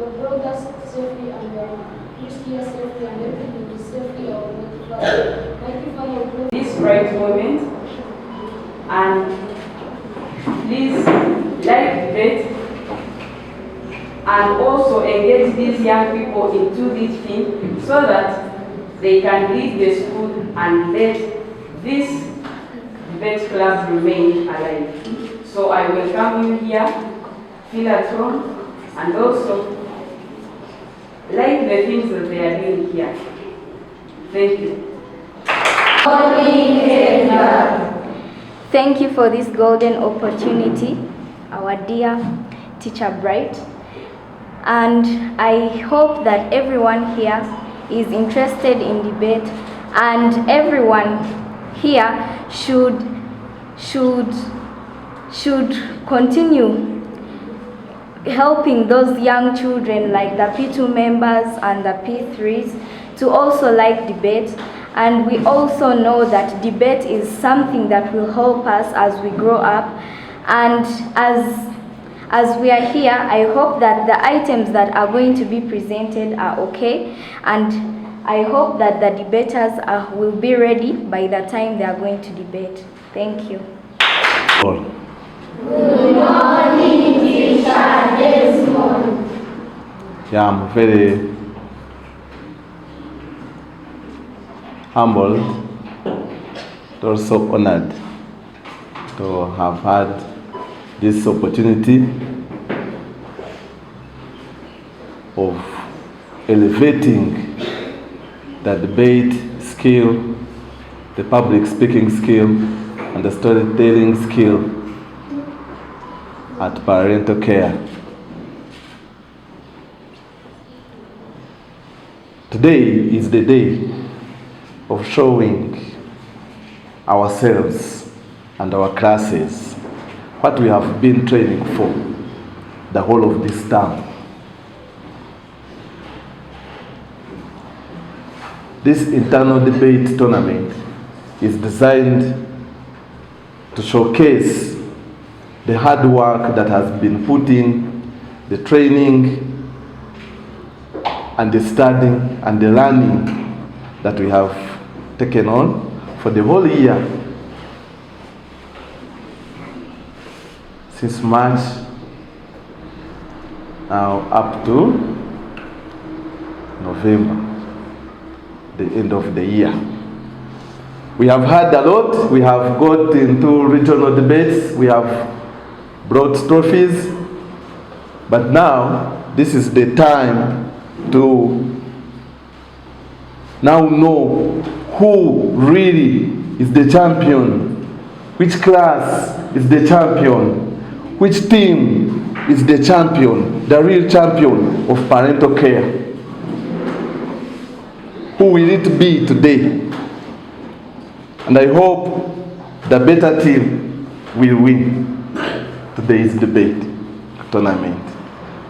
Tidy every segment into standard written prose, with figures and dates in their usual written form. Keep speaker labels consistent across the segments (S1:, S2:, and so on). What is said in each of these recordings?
S1: your brothers safely and your Christians safely and everything will be safely. Mighty Father,
S2: this right moment, and please like debate and also engage these young people into this thing so that they can lead the school and let this debate club remain alive. So I welcome you here, feel at home, and also like the things that they are doing here. Thank you.
S3: Thank you for this golden opportunity, our dear Teacher Bright. And I hope that everyone here is interested in debate, and everyone here should continue helping those young children like the P2 members and the P3s to also like debate. And we also know that debate is something that will help us as we grow up. And as we are here, I hope that the items that are going to be presented are okay. And I hope that the debaters will be ready by the time they are going to debate. Thank you.
S4: Good morning, teacher Desmond.
S5: Yeah, I'm very humbled, also honored to have had this opportunity of elevating the debate skill, the public speaking skill, and the storytelling skill at Parental Care. Today is the day of showing ourselves and our classes what we have been training for the whole of this term. This internal debate tournament is designed to showcase the hard work that has been put in, the training and the studying and the learning that we have taken on for the whole year, since March now up to November, the end of the year. We have had a lot. We have got into regional debates. We have brought trophies. But now, this is the time to now know who really is the champion, which class is the champion, which team is the champion, the real champion of parental care. Who will it be today? And I hope the better team will win today's debate tournament.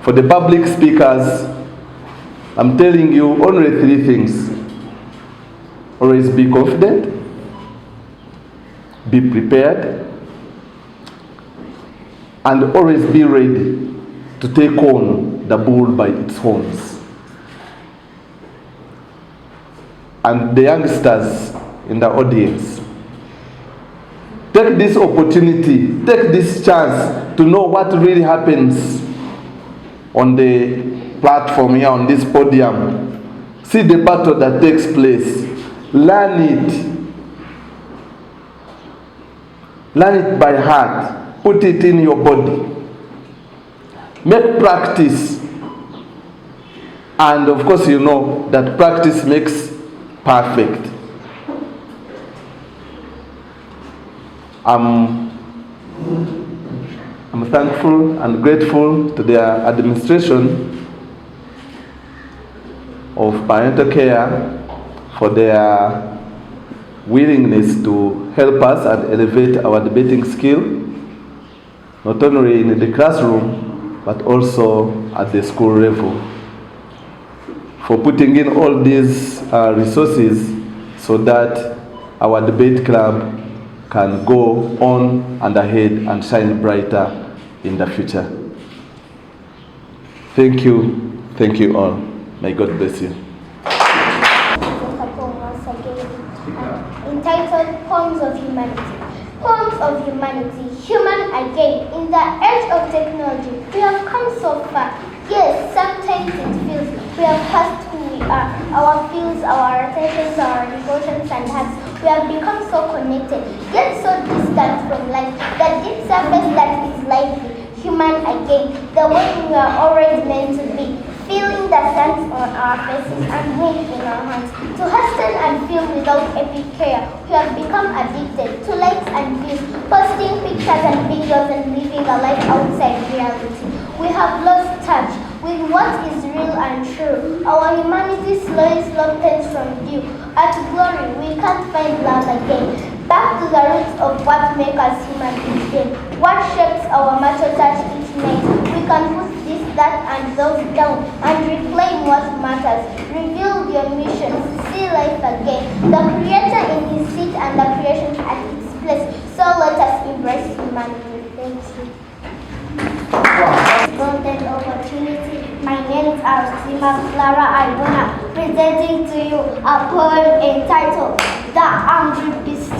S5: For the public speakers, I'm telling you only three things. Always be confident, be prepared, and always be ready to take on the bull by its horns. And the youngsters in the audience, take this opportunity, take this chance to know what really happens on the platform here, on this podium. See the battle that takes place. Learn it. Learn it by heart. Put it in your body. Make practice. And of course, you know that practice makes perfect. I'm thankful and grateful to the administration of Parental Care for their willingness to help us and elevate our debating skill, not only in the classroom, but also at the school level, for putting in all these resources so that our debate club can go on and ahead and shine brighter in the future. Thank you Thank you all. May God bless you.
S4: Entitled Poems of Humanity. Poems of Humanity, human again. In the age of technology, we have come so far. Yes, sometimes it feels we have passed who we are. Our feels, our attentions, our devotions and hearts. We have become so connected, yet so distant from life. The deep surface that is lively, human again. The way we are always meant to be. Feeling the sense on our faces and wind in our hands. To hasten and feel without epic care. We have become addicted to likes and views, posting pictures and videos and living a life outside reality. We have lost touch with what is real and true. Our humanity slowly pens from view. At glory, we can't find love again. Back to the roots of what makes us human beings. What shapes our matter touch each night. We can put this, that, and those down and reclaim what matters. Reveal your mission, see life again. The Creator in His seat and the creation at its place. So let us embrace humanity. Thank you. Golden opportunity. My name is Clara Ibona, presenting to you a poem entitled The Angry Beast,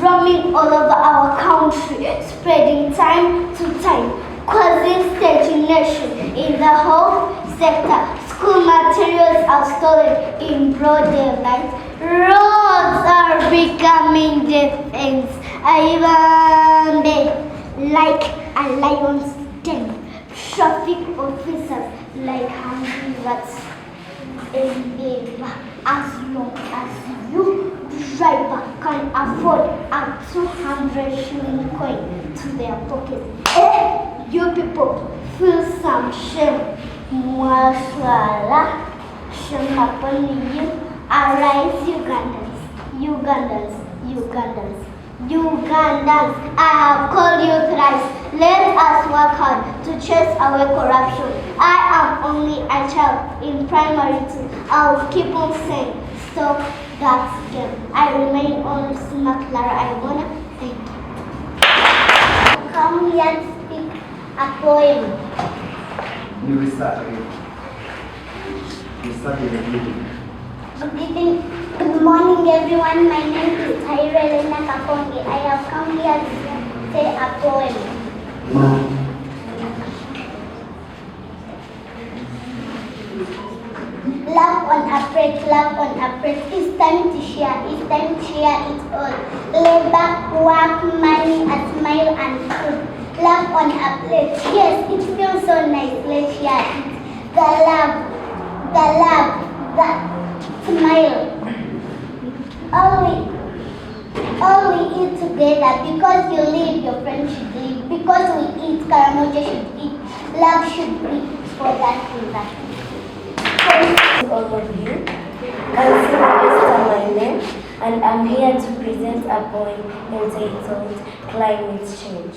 S4: roaming all over our country, spreading time to time, causing stagnation in the whole sector. School materials are stolen in broad daylight. Roads are becoming defense. Even they, like a lion's den. Traffic officers like hungry rats. Endeavor, as long as you driver can afford a 200 shilling coin to their pocket. You people feel some shame. Mwaswala, shame upon you. Arise, Ugandans, Ugandans, Ugandans, Ugandans. I have called you thrice. Let us work hard to chase away corruption. I am only a child in primary 2. I will keep on saying, stop that game. I remain only Clara Ibona. Thank you. Come here and speak a poem.
S6: You will start again. You start in the beginning.
S4: Good evening. Good morning, everyone. My name is Elena Kapongi. I have come here to say a poem. Love on a plate, love on a plate. It's time to share, it's time to share it all. Labor, work, money, a smile and food. Love on a plate. Yes, it feels so nice. Let's share it. The love, the smile. All we eat together because you live, your friend should live. Because we eat, Karamoja should eat. Love should be for that reason.
S7: All of you, I'm my name, and I'm here to present a poem entitled Climate Change.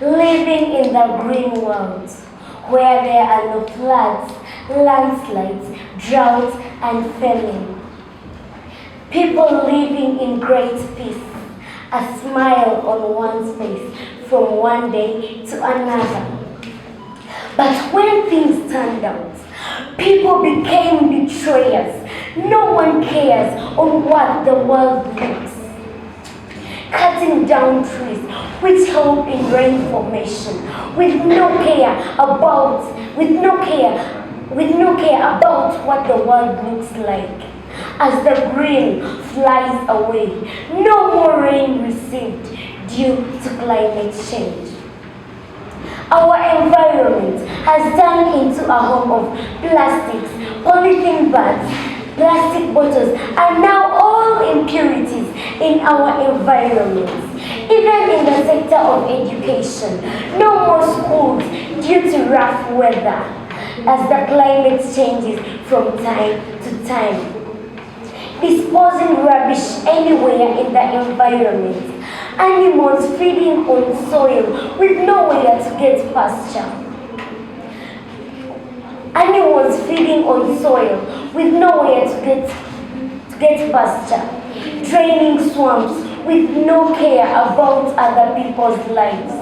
S7: Living in the green world, where there are no floods, landslides, droughts, and famine. People living in great peace, a smile on one's face from one day to another. But when things turned out, people became betrayers. No one cares on what the world looks. Cutting down trees which help in rain formation, with no care about what the world looks like. As the green flies away, no more rain received due to climate change. Our environment has turned into a home of plastics, polythene bags, plastic bottles, and now all impurities in our environments. Even in the sector of education, no more schools due to rough weather, as the climate changes from time to time. Disposing rubbish anywhere in the environment. Animals feeding on soil with nowhere to get pasture. Animals feeding on soil with nowhere to get pasture. Draining swamps with no care about other people's lives.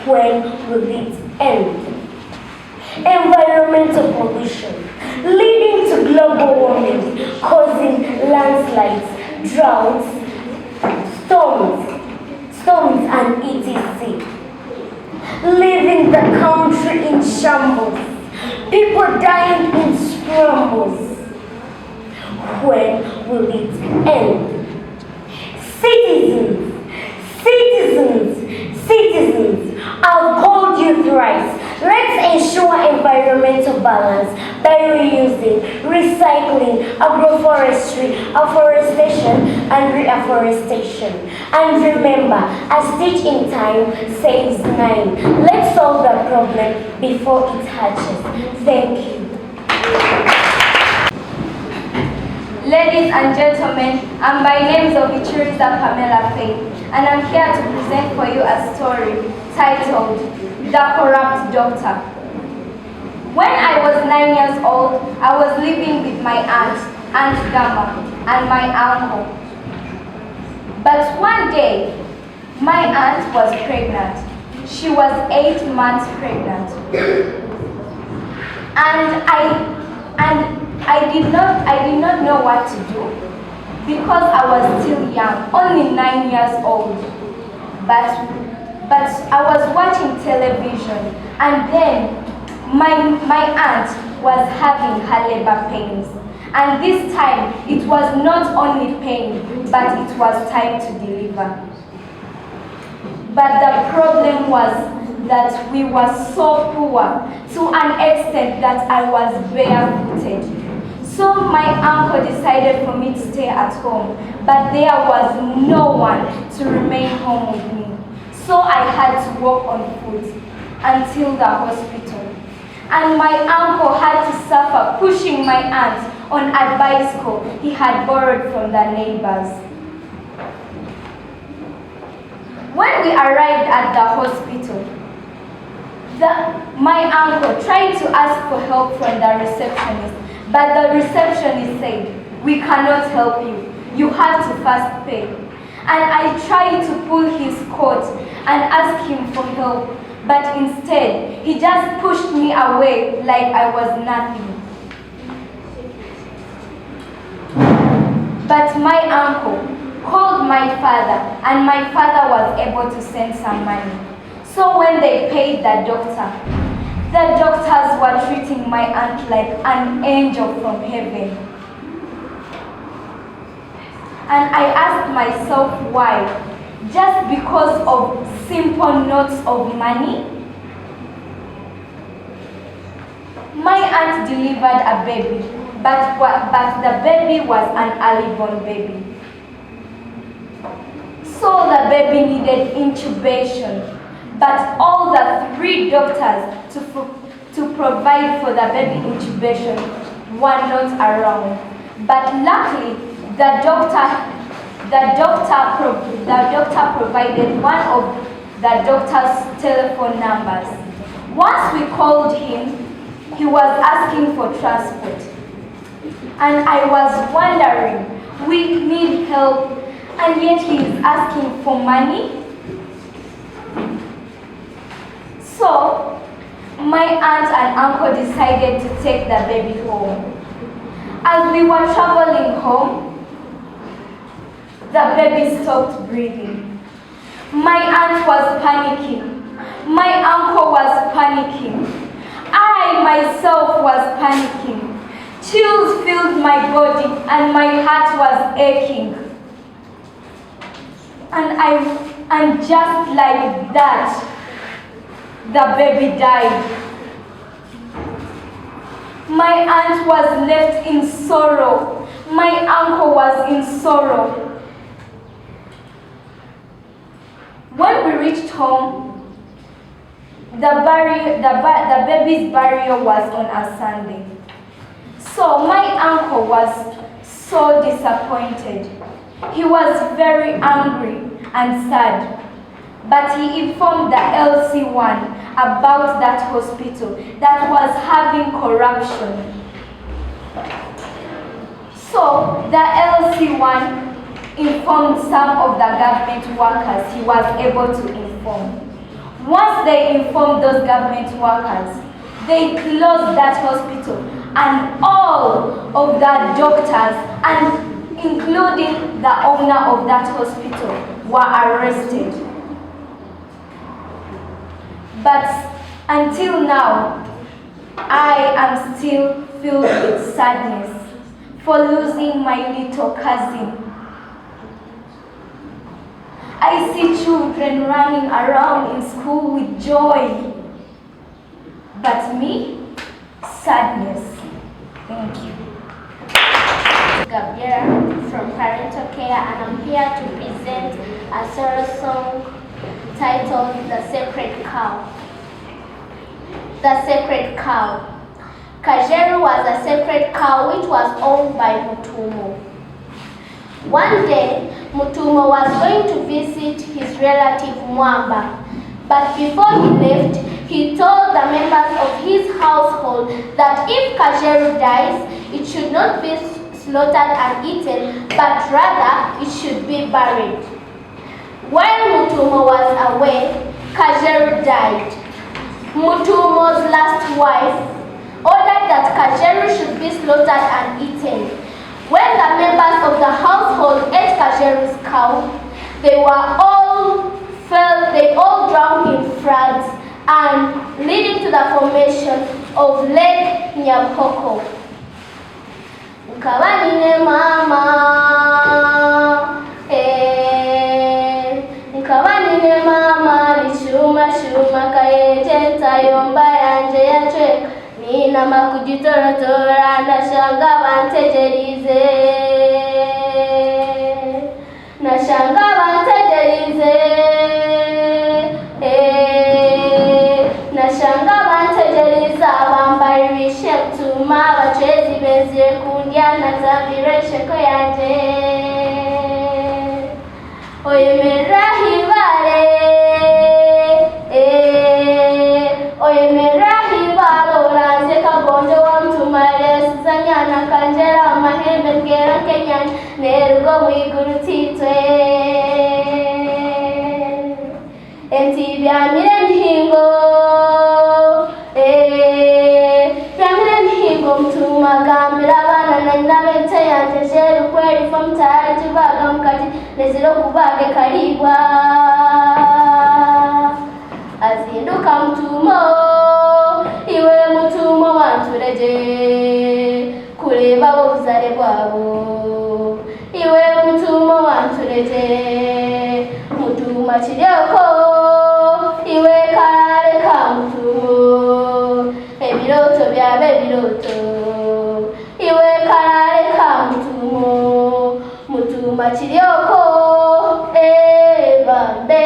S7: When will it end? Environment environmental pollution, leading to global warming, causing landslides, droughts, storms and etc. Leaving the country in shambles, people dying in scrambles. When will it end? Citizens, I've called you thrice. Let's ensure environmental balance by reusing, recycling, agroforestry, afforestation, and reforestation. And remember, a stitch in time saves 9. Let's solve the problem before it hatches. Thank you.
S3: Ladies and gentlemen, I'm by name Zovichuriza Pamela Faye, and I'm here to present for you a story titled The Corrupt Doctor. When I was 9 years old, I was living with my Aunt Gama, and my uncle. But one day, my aunt was pregnant. She was 8 months pregnant. And I did not know what to do because I was still young, only 9 years old. But I was watching television, and then my aunt was having her labor pains. And this time, it was not only pain, but it was time to deliver. But the problem was that we were so poor to an extent that I was barefooted. So my uncle decided for me to stay at home, but there was no one to remain home with me. So I had to walk on foot until the hospital. And my uncle had to suffer pushing my aunt on a bicycle he had borrowed from the neighbors. When we arrived at the hospital, my uncle tried to ask for help from the receptionist, but the receptionist said, "We cannot help you. You have to first pay." And I tried to pull his coat and ask him for help, but instead, he just pushed me away like I was nothing. But my uncle called my father, and my father was able to send some money. So when they paid the doctors were treating my aunt like an angel from heaven. And I asked myself why. Just because of simple notes of money? My aunt delivered a baby, but the baby was an early-born baby. So the baby needed intubation, but all the 3 doctors to provide for the baby intubation were not around. But luckily, the doctor provided one of the doctor's telephone numbers. Once we called him, he was asking for transport. And I was wondering, we need help, and yet he is asking for money? So, my aunt and uncle decided to take the baby home. As we were traveling home, the baby stopped breathing. My aunt was panicking. My uncle was panicking. I myself was panicking. Chills filled my body and my heart was aching. And just like that, the baby died. My aunt was left in sorrow. My uncle was in sorrow. When we reached home, the baby's burial was on a Sunday. So my uncle was so disappointed. He was very angry and sad. But he informed the LC1 about that hospital that was having corruption. So the LC1 informed some of the government workers he was able to inform. Once they informed those government workers, they closed that hospital, and all of the doctors, and including the owner of that hospital, were arrested. But until now, I am still filled with sadness for losing my little cousin. I see children running around in school with joy, but me, sadness. Thank you.
S4: Gabriela from Parental Care, and I'm here to present a sorrow song titled The Sacred Cow. The Sacred Cow. Kajeru was a sacred cow which was owned by Mutumo. One day, Mutumo was going to visit his relative Mwamba, but before he left, he told the members of his household that if Kajeru dies, it should not be slaughtered and eaten, but rather it should be buried. While Mutumo was away, Kajeru died. Mutumo's last wife ordered that Kajeru should be slaughtered and eaten. When the members of the household ate Kajeru's cow, they all drowned in floods, and leading to the formation of Lake Nyabhoko. Nkabanine mama, nkabanine mama, lishuma kayeje ntayomba yanje yacheka, nina makujitoratora nashanga bantegerize, nashanga bantegerize, nashanga bantegeriza bambaye ibishemtuma bacezi bezire kundya nazambire sheko yanje, oyemera hibare, oyemera hibaro ranze kagonje wa mtumare sizanyana kanjera amahembe bwera kenyanya nerwo mwiguru titwe enti byamire mihingo byamire mihingo mtuma gambira abana na nabete yanje jeru kweri from taji baga mukati neziro kubage karibwa azinduka mtumo iwe mutumo wantureje kureba ubuzare bwabo iwe mutumo wantureje mutuma kiryoko iwe karare ka mutumo ebiroto byabe biroto iwe karare ka mutumo mutuma kiryoko bambe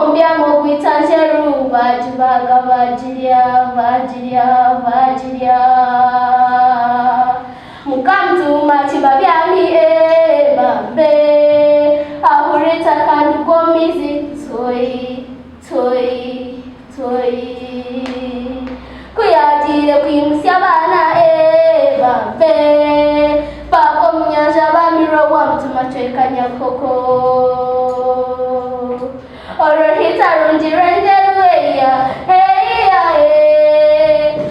S4: ombyamo gwitanjeru bajibaga bajirya mukamtuma kibabyani bambe ahurita kandi gomizi toi kuyagire kwimusya abana bambe bako munyanja bamiro wa mutuma twekanya koko orohita rundirenderueya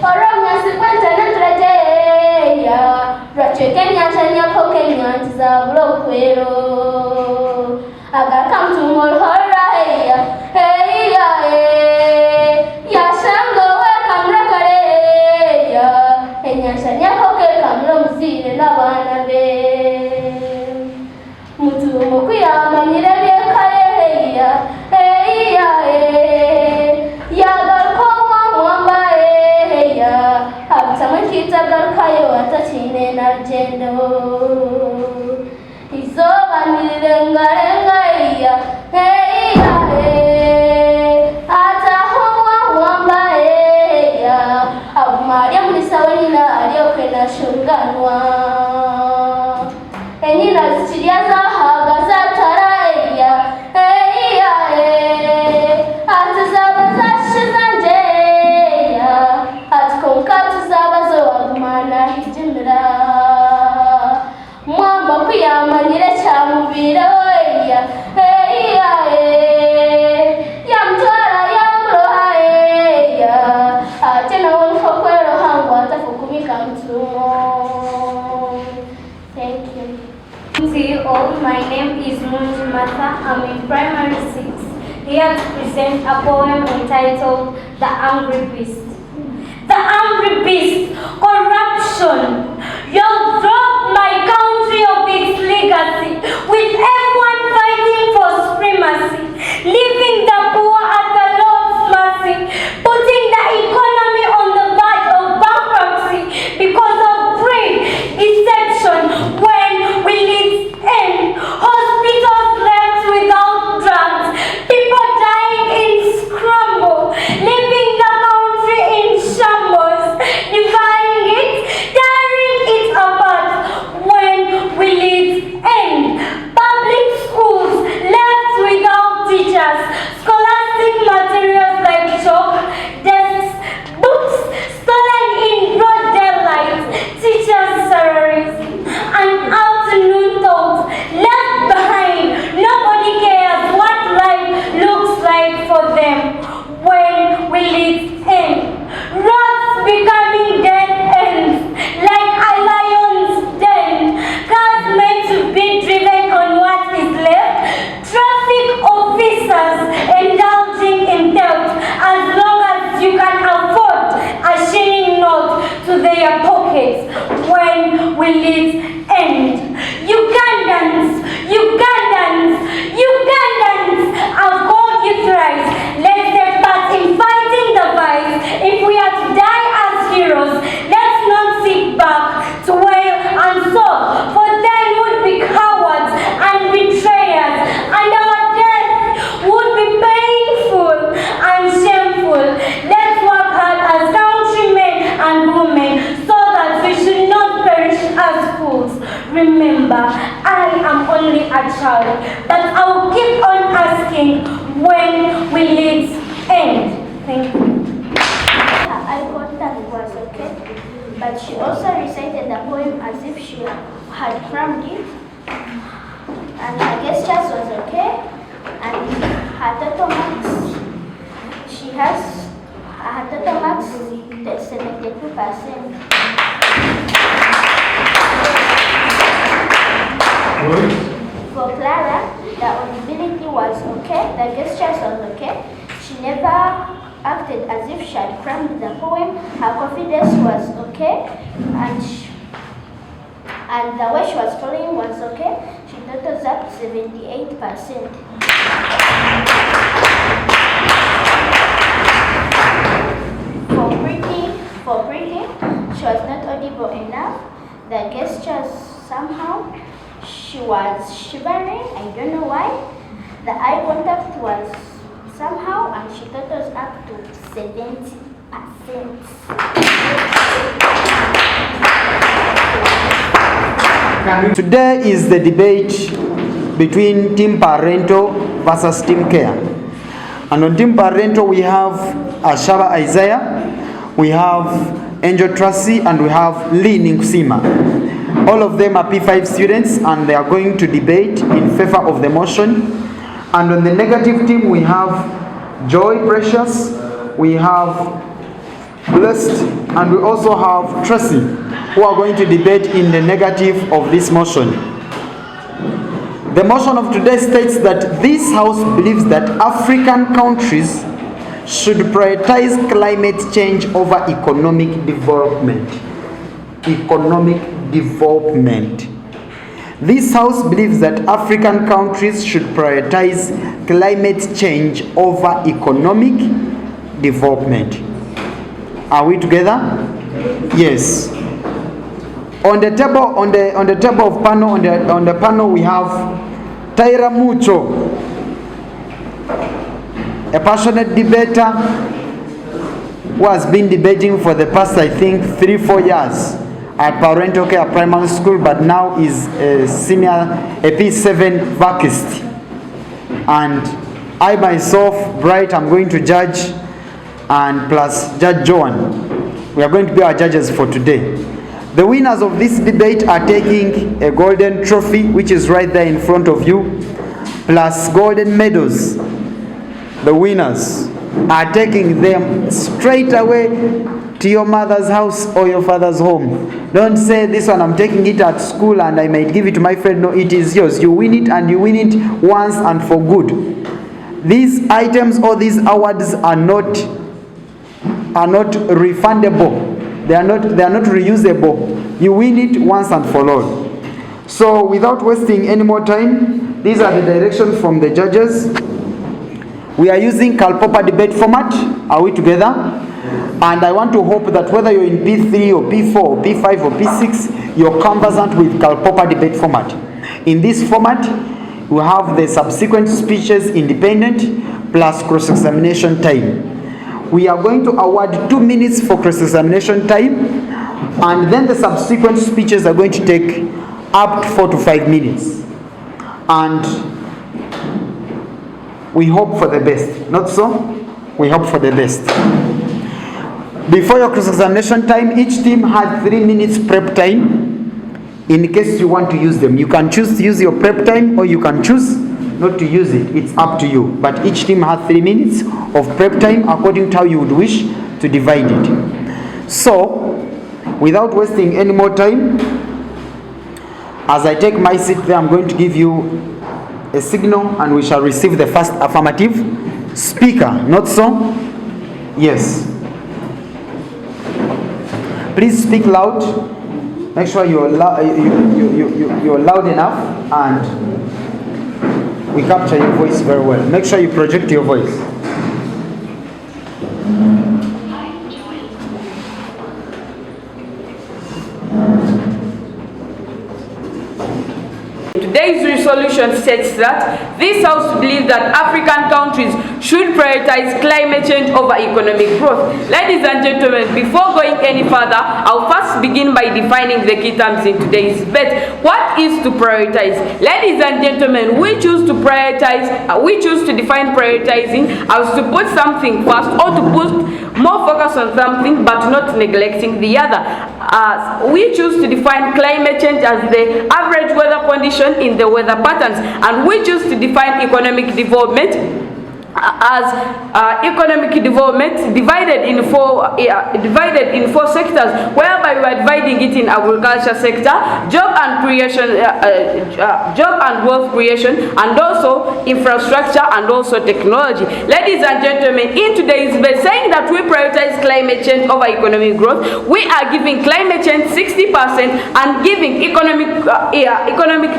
S4: oromyasi kwenteneturejeya rwachwekenyanja nyapoke nyanti za bulokwero agakamtumolhoraeya yashangowe kamrekoreya enyanja nyapoke kamlo muzire n'abana be mutumo kwiyamanyire byekayeya yagarukoma mwambaeya abitamakitagarukayo atakine na rugendo izoba nirirengarengaeya atahomwa mwambaeya abumaria mulisawe nyina aliyokwe na shunganwa enyina zikirya zahaga zataraeya atizaba zashizanjeya atikonka tuzaba zowagumana hijimira mwamba kwiyamanyire cyamubire weya yamutwara yamurohaeya atena fokwero hangu atafukumika mtu. Thank you.
S7: To you all, my name is Munji Martha. I'm in primary 6, here to present a poem entitled The Angry Beast. The Angry Beast, corruption. You've robbed my country of its legacy, with everyone fighting for supremacy, leaving the poor at the Lord's mercy, putting the economy on the verge of bankruptcy because of greed, deception. When will it end? Hospitals left without drugs, people dying in scramble, leaving the country in shambles, dividing it, tearing it apart. When will it end? Public schools left without teachers, scholastic materials like chalk, desks, books stolen in broad daylight, teachers' salaries, and afternoon thoughts left behind. Nobody cares what life looks like for them. When will it end? Roads becoming dead ends, like a lion's den. Cars meant to be driven on what is left. Traffic officers indulging in theft as long as you can afford a shilling note to their pockets. When will it end? Ugandans, I've called you thrice. Let's take part in fighting the vice. If we are to die as heroes, let's not sit back to wail and sob, for then would be cowards and betrayers, and our death would be painful and shameful. Let's work hard as countrymen and women, so that we should not perish as fools. Remember, I am only a child, but I will keep on asking, when will it end? Thank you.
S4: Her eye contact was okay, but she also recited the poem as if she had crammed it, and her gestures was okay, and her total marks, she has her total marks 72%. For Clara, the audibility was okay, the gestures was okay. She never acted as if she had crammed the poem. Her confidence was okay, and the way she was following was okay. She totals up 78%. For breathing, she was not audible enough. The gestures somehow, she was shivering, I don't know why. The eye contact was somehow, and she totals up to 70%.
S8: Today is the debate between Team Parental versus Team Care. And on Team Parental we have Ashaba Isaiah, we have Angel Tracy, and we have Lee Ninkusima. All of them are P5 students, and they are going to debate in favor of the motion. And on the negative team we have Joy Precious, we have Blessed, and we also have Tracy, who are going to debate in the negative of this motion. The motion of today states that this House believes that African countries should prioritize climate change over economic development. Economic development. This House believes that African countries should prioritize climate change over economic development. Are we together? Yes. On the table, on the table of panel, on the panel we have Taira Mucho, a passionate debater who has been debating for the past, I think, 3-4 years at Parental Care Primary School, but now is a senior, a P7 vacist. And I myself, Bright, I'm going to judge, and plus Judge Joan. We are going to be our judges for today. The winners of this debate are taking a golden trophy, which is right there in front of you, plus golden medals. The winners are taking them straight away to your mother's house or your father's home. Don't say, this one I'm taking it at school and I might give it to my friend. No, it is yours. You win it, and you win it once and for good. These items or these awards are not refundable. They are not reusable. You win it once and for all. So without wasting any more time, these are the directions from the judges. We are using Kalpopa debate format. Are we together? And I want to hope that whether you're in P3 or P4 or P5 or P6, you're conversant with Kalpopa debate format. In this format, we have the subsequent speeches independent plus cross-examination time. We are going to award 2 minutes for cross-examination time, and then the subsequent speeches are going to take up to 4 to 5 minutes. And we hope for the best. Not so? We hope for the best. Before your cross-examination time, each team had 3 minutes prep time. In case you want to use them, you can choose to use your prep time, or you can choose not to use it. It's up to you. But each team had 3 minutes of prep time according to how you would wish to divide it. So, without wasting any more time, as I take my seat there, I'm going to give you a signal and we shall receive the first affirmative speaker. Not so? Yes. Please speak loud. Make sure you're loud enough and we capture your voice very well. Make sure you project your voice.
S2: Today's resolution states that this House believes that African countries should prioritize climate change over economic growth. Ladies and gentlemen, before going any further, I'll first begin by defining the key terms in today's debate. What is to prioritize? Ladies and gentlemen, we choose to prioritize, we choose to define prioritizing as to put something first, or to put more focus on something but not neglecting the other. We choose to define climate change as the average weather condition in the weather patterns, and we choose to define economic development as economic development divided in four sectors, whereby we are dividing it in agriculture sector, job and creation, job and wealth creation, and also infrastructure and also technology. Ladies and gentlemen, in today's debate, saying that we prioritize climate change over economic growth, we are giving climate change 60% and giving economic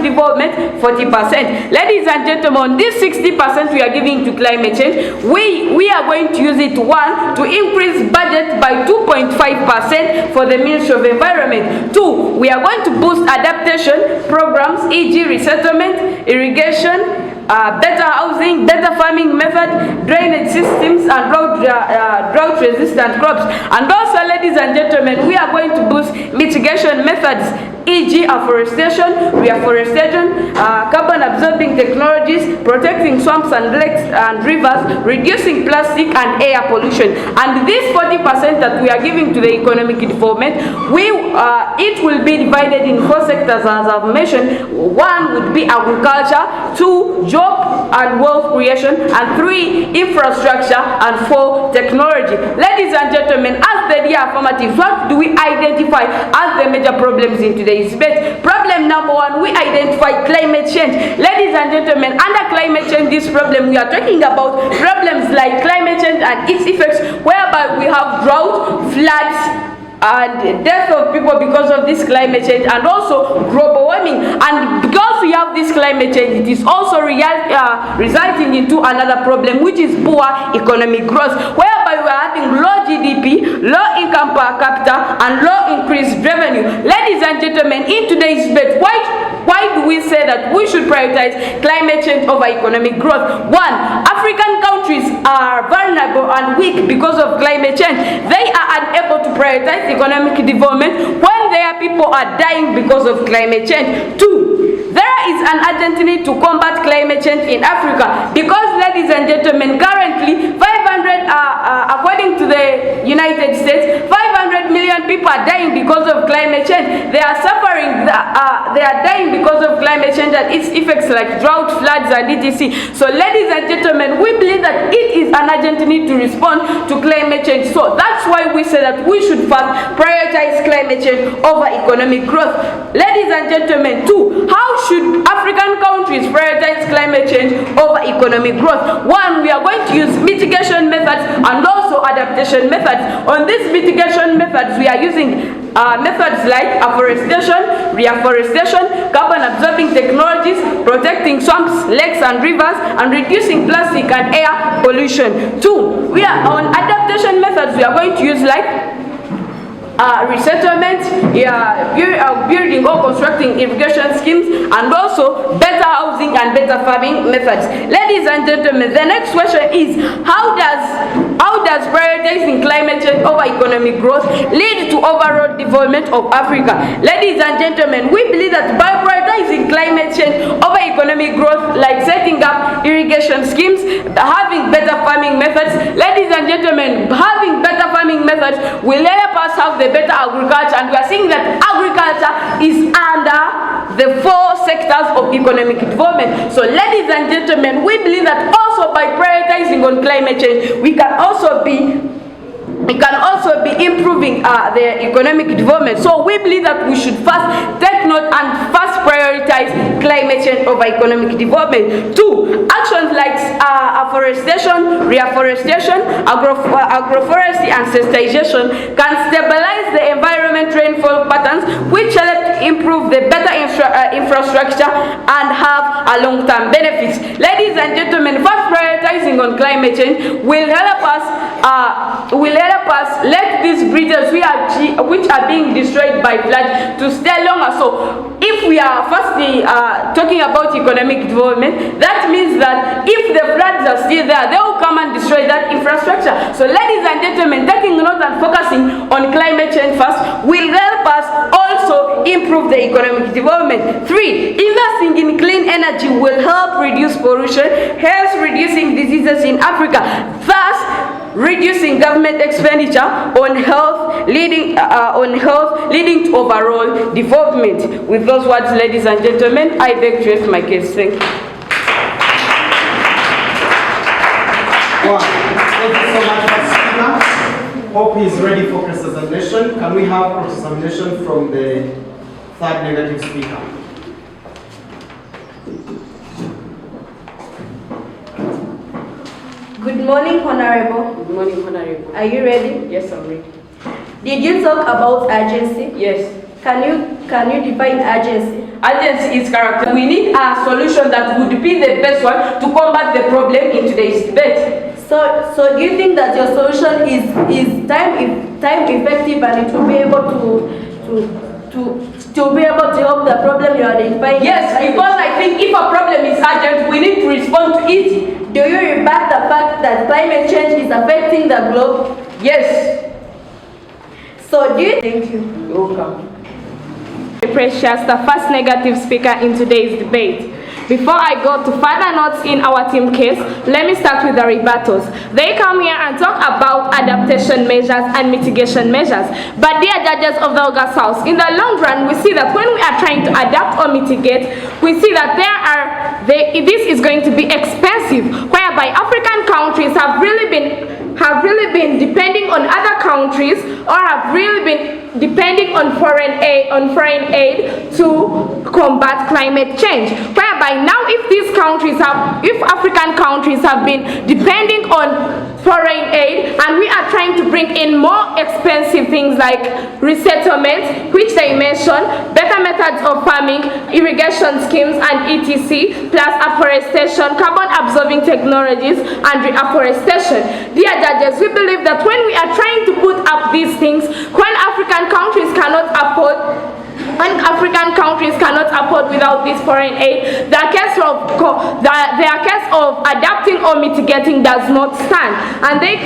S2: development 40%. Ladies and gentlemen, this 60% we are giving to climate change, we are going to use it, one, to increase budget by 2.5% for the Ministry of Environment. Two, we are going to boost adaptation programs, e.g. resettlement, irrigation, better housing, better farming method, drainage systems, and drought-resistant crops. And also, ladies and gentlemen, we are going to boost mitigation methods, e.g. afforestation, reforestation, carbon-absorbing technologies, protecting swamps and lakes and rivers, reducing plastic and air pollution. And this 40% that we are giving to the economic development, it will be divided in four sectors, as I've mentioned. One would be agriculture, two, job and wealth creation, and three, infrastructure, and four, technology. Ladies and gentlemen, as the dear affirmative, what do we identify as the major problems in today's debate? Problem number one, we identify climate change. Ladies and gentlemen, under climate change, this problem, we are talking about problems like climate change and its effects, whereby we have drought, floods, and death of people because of this climate change, and also global warming. And because we have this climate change, it is also resulting into another problem, which is poor economic growth, whereby we are having low GDP, low income per capita, and low increased revenue. Ladies and gentlemen, in today's debate, why do we say that we should prioritize climate change over economic growth? One, African countries are vulnerable and weak because of climate change. They are unable to prioritize economic development when their people are dying because of climate change. Two, there is an urgent need to combat climate change in Africa because, ladies and gentlemen, currently according to the United States, 500 million people are dying because of climate change. They are suffering, they are dying because of climate climate change and its effects like drought, floods, and etc. So, ladies and gentlemen, we believe that it is an urgent need to respond to climate change. So, that's why we say that we should first prioritize climate change over economic growth. Ladies and gentlemen, two, how should African countries prioritize climate change over economic growth? One, we are going to use mitigation methods and also adaptation methods. On these mitigation methods, we are using methods like afforestation, reforestation, carbon absorbing technologies, protecting swamps, lakes and rivers, and reducing plastic and air pollution. Two, we are on adaptation methods. We are going to use like resettlement, building or constructing irrigation schemes, and also better housing and better farming methods. Ladies and gentlemen, the next question is, how does prioritizing climate change over economic growth lead to overall development of Africa? Ladies and gentlemen, we believe that by prioritizing climate change over economic growth, like setting up irrigation schemes, having better farming methods, ladies and gentlemen, having better farming methods will help us have the better agriculture, and we are seeing that agriculture is under the 4 sectors of economic development. So, ladies and gentlemen, we believe that also by prioritizing on climate change, we can also be improving the economic development. So we believe that we should first take note and first prioritize climate change over economic development. Two, actions like afforestation, reforestation, agroforestry and sensitization can stabilize the environment rainfall patterns, which help to improve the better infrastructure and have a long-term benefits. Ladies and gentlemen, first prioritizing on climate change will help us let these bridges which are being destroyed by flood to stay longer. So if we are firstly talking about economic development, that means that if the floods are still there, they will come and destroy that infrastructure. So ladies and gentlemen, taking note and focusing on climate change first will help us also improve the economic development. Three, investing in clean energy will help reduce pollution, hence reducing diseases in Africa, thus reducing government expenditure on health, leading to overall development. With those words, ladies and gentlemen, I beg to rest my case. Thank you.
S6: Wow. Thank you so much, Pastor. Hope he is ready for cross-examination. Can we have cross-examination from the third negative speaker?
S3: Good morning, Honorable.
S2: Good morning, Honorable.
S3: Are you ready?
S2: Yes, I'm ready.
S3: Did you talk about urgency?
S2: Yes.
S3: Can you define urgency?
S2: Urgency is character. We need a solution that would be the best one to combat the problem in today's debate.
S3: So do you think that your solution is time effective and it will be able to be able to help the problem you are identifying?
S2: Yes, because I think if a problem is urgent, we need to respond to it.
S3: Do you rebut the fact that climate change is affecting the globe?
S2: Yes.
S3: So do you thank you?
S2: You're welcome.
S9: Precious, the first negative speaker in today's debate. Before I go to further notes in our team case, let me start with the rebuttals. They come here and talk about adaptation measures and mitigation measures. But dear judges of the August House, in the long run, we see that when we are trying to adapt or mitigate, we see that this is going to be expensive, whereby African countries have really been depending on other countries, or have really been depending on foreign aid to combat climate change. Whereby now if African countries have been depending on foreign aid, and we are trying to bring in more expensive things like resettlement, which they mention, better methods of farming, irrigation schemes and etc., plus afforestation, carbon absorbing technologies and reforestation. Dear judges, we believe that when we are trying to put up these things, when African countries cannot afford without this foreign aid, their case of adapting or mitigating does not stand. And they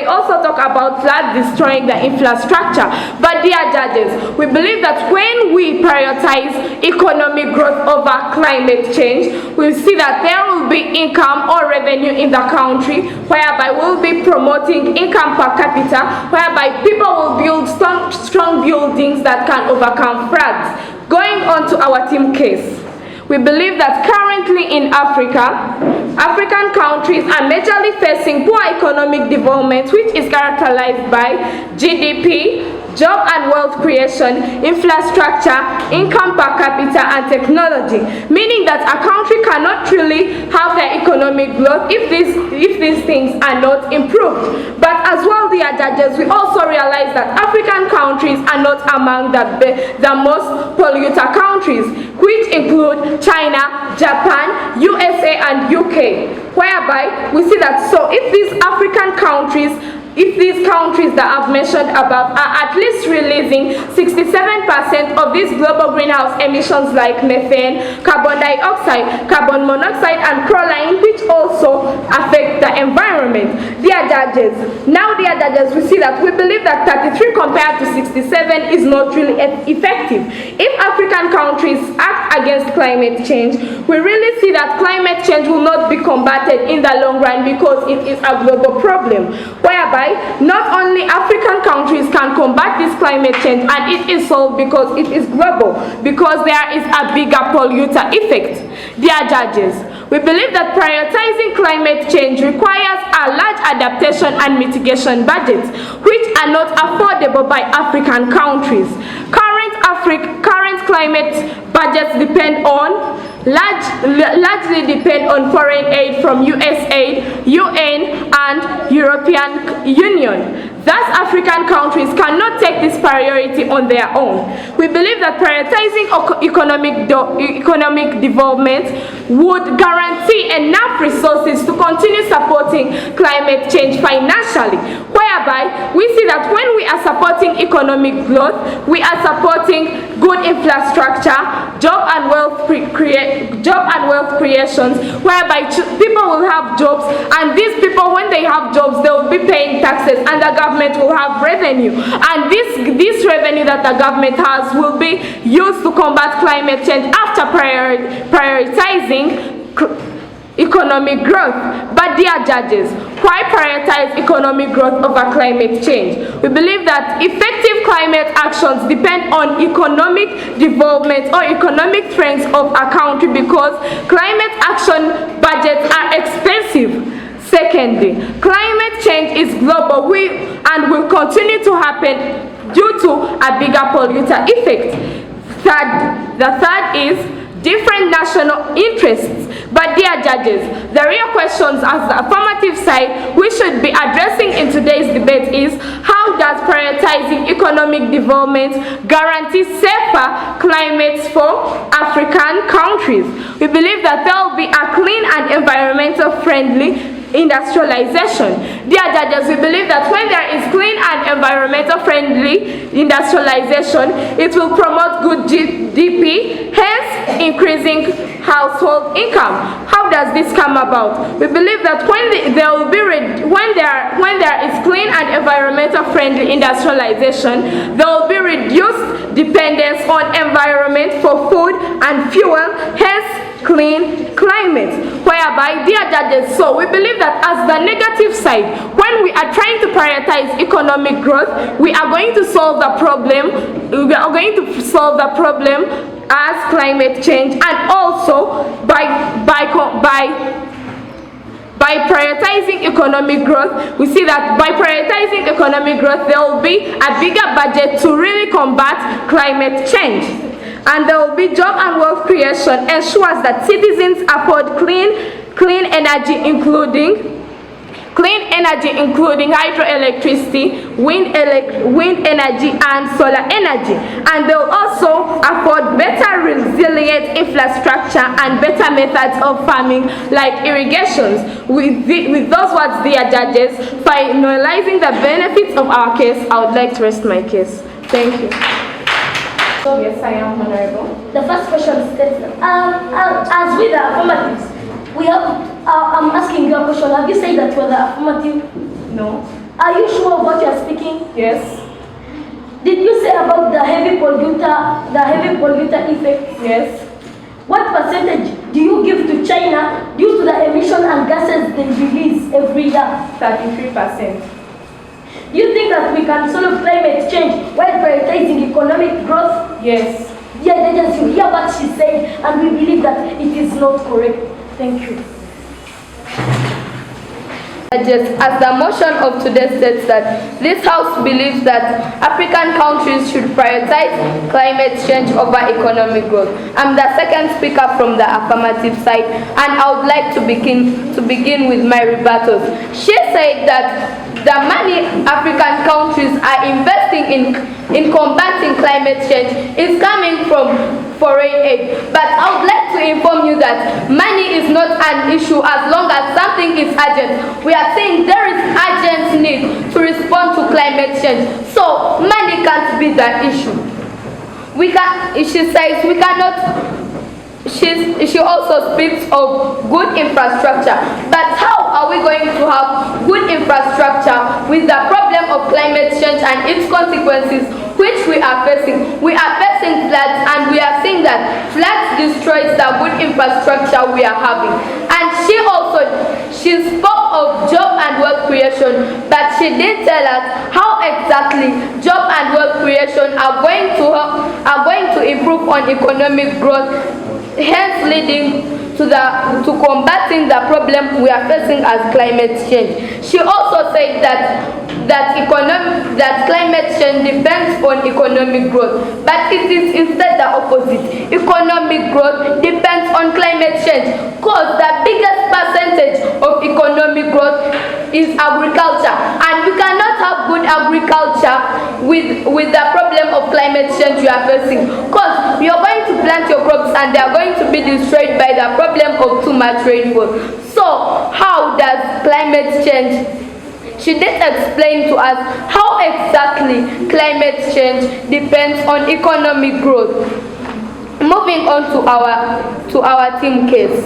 S9: also talk about flood destroying the infrastructure. But dear judges, we believe that when we prioritize economic growth over climate change, we see that there will be income or revenue in the country, whereby we'll be promoting income per capita, whereby people will build strong buildings that can overcome floods. Going on to our team case. We believe that currently in Africa, African countries are majorly facing poor economic development, which is characterized by GDP, job and wealth creation, infrastructure, income per capita, and technology, meaning that a country cannot really have their economic growth if these things are not improved. But as well, dear judges, we also realize that African countries are not among the most polluter countries, which include China, Japan, USA, and UK, whereby we see that so if these African countries, if these countries that I've mentioned above are at least releasing 67% of these global greenhouse emissions like methane, carbon dioxide, carbon monoxide, and chlorine, which also affect the environment. Dear judges, we see that we believe that 33 compared to 67 is not really effective. If African countries act against climate change, we really see that climate change will not be combated in the long run because it is a global problem, whereby not only African countries can combat this climate change, and it is solved because it is global, because there is a bigger polluter effect. Dear judges, we believe that prioritizing climate change requires a large adaptation and mitigation budgets, which are not affordable by African countries. Current climate budgets largely depend on foreign aid from USAID, UN, and European Union. Thus, African countries cannot take this priority on their own. We believe that prioritizing economic development would guarantee enough resources to continue supporting climate change financially, whereby we see that when we are supporting economic growth, we are supporting good infrastructure, job and wealth creations, whereby people will have jobs, and these people, when they have jobs, they will be paying taxes, and the government will have revenue, and this revenue that the government has will be used to combat climate change after prioritizing economic growth. But dear judges, why prioritize economic growth over climate change? We believe that effective climate actions depend on economic development or economic strength of a country, because climate action budgets are expensive. Secondly, climate change is global and will continue to happen due to a bigger polluter effect. The third is different national interests. But dear judges, the real questions as the affirmative side we should be addressing in today's debate is, how does prioritizing economic development guarantee safer climates for African countries? We believe that there will be a clean and environmental friendly industrialization. Dear judges, we believe that when there is clean and environmental friendly industrialization, it will promote good GDP, hence increasing household income. How does this come about? We believe that when there is clean and environmental friendly industrialization, there will be reduced dependence on environment for food and fuel, hence clean climate, whereby, dear judges, so we believe that as the negative side, when we are trying to prioritize economic growth, we are going to solve the problem as climate change, and also by prioritizing economic growth, we see that by prioritizing economic growth, there will be a bigger budget to really combat climate change. And there will be job and wealth creation, ensures that citizens afford clean energy, including hydroelectricity, wind energy, and solar energy. And they will also afford better resilient infrastructure and better methods of farming like irrigations. With those words, dear judges, finalizing the benefits of our case, I would like to rest my case. Thank you. Yes, I am honorable.
S10: The first question states, as with the affirmatives, we have, I'm asking you a question. Have you said that you are the affirmative?
S9: No.
S10: Are you sure of what you are speaking?
S9: Yes.
S10: Did you say about the heavy polluter effect?
S9: Yes.
S10: What percentage do you give to China due to the emission and gases they release every year?
S9: 33%.
S10: Do you think that we can solve climate change while prioritizing economic growth?
S9: Yes.
S10: Yeah, judges, yes, you hear what she's saying, and we believe that it is not correct. Thank you.
S9: Just as the motion of today states that this House believes that African countries should prioritize climate change over economic growth. I'm the second speaker from the affirmative side, and I would like to begin with my rebuttals. She said that the money African countries are investing in combating climate change is coming from foreign aid. But I would like to inform you that money is not an issue as long as something is urgent. We are saying there is urgent need to respond to climate change. So money can't be the issue. She says we cannot. She also speaks of good infrastructure. But how are we going to have good infrastructure with the problem of climate change and its consequences which we are facing? We are facing floods, and we are seeing that floods destroys the good infrastructure we are having. And she spoke of job and wealth creation, but she didn't tell us how exactly job and wealth creation are going to improve on economic growth, hence leading to combating the problem we are facing as climate change. She also said that climate change depends on economic growth, but it is instead the opposite. Economic growth depends on climate change, because the biggest percentage of economic growth is agriculture, and we cannot have good agriculture with the problem of climate change we are facing, because you are going to plant your crops and they are going to be destroyed by the problem of too much rainfall. So how does climate change? She did explain to us how exactly climate change depends on economic growth. Moving on to our team case.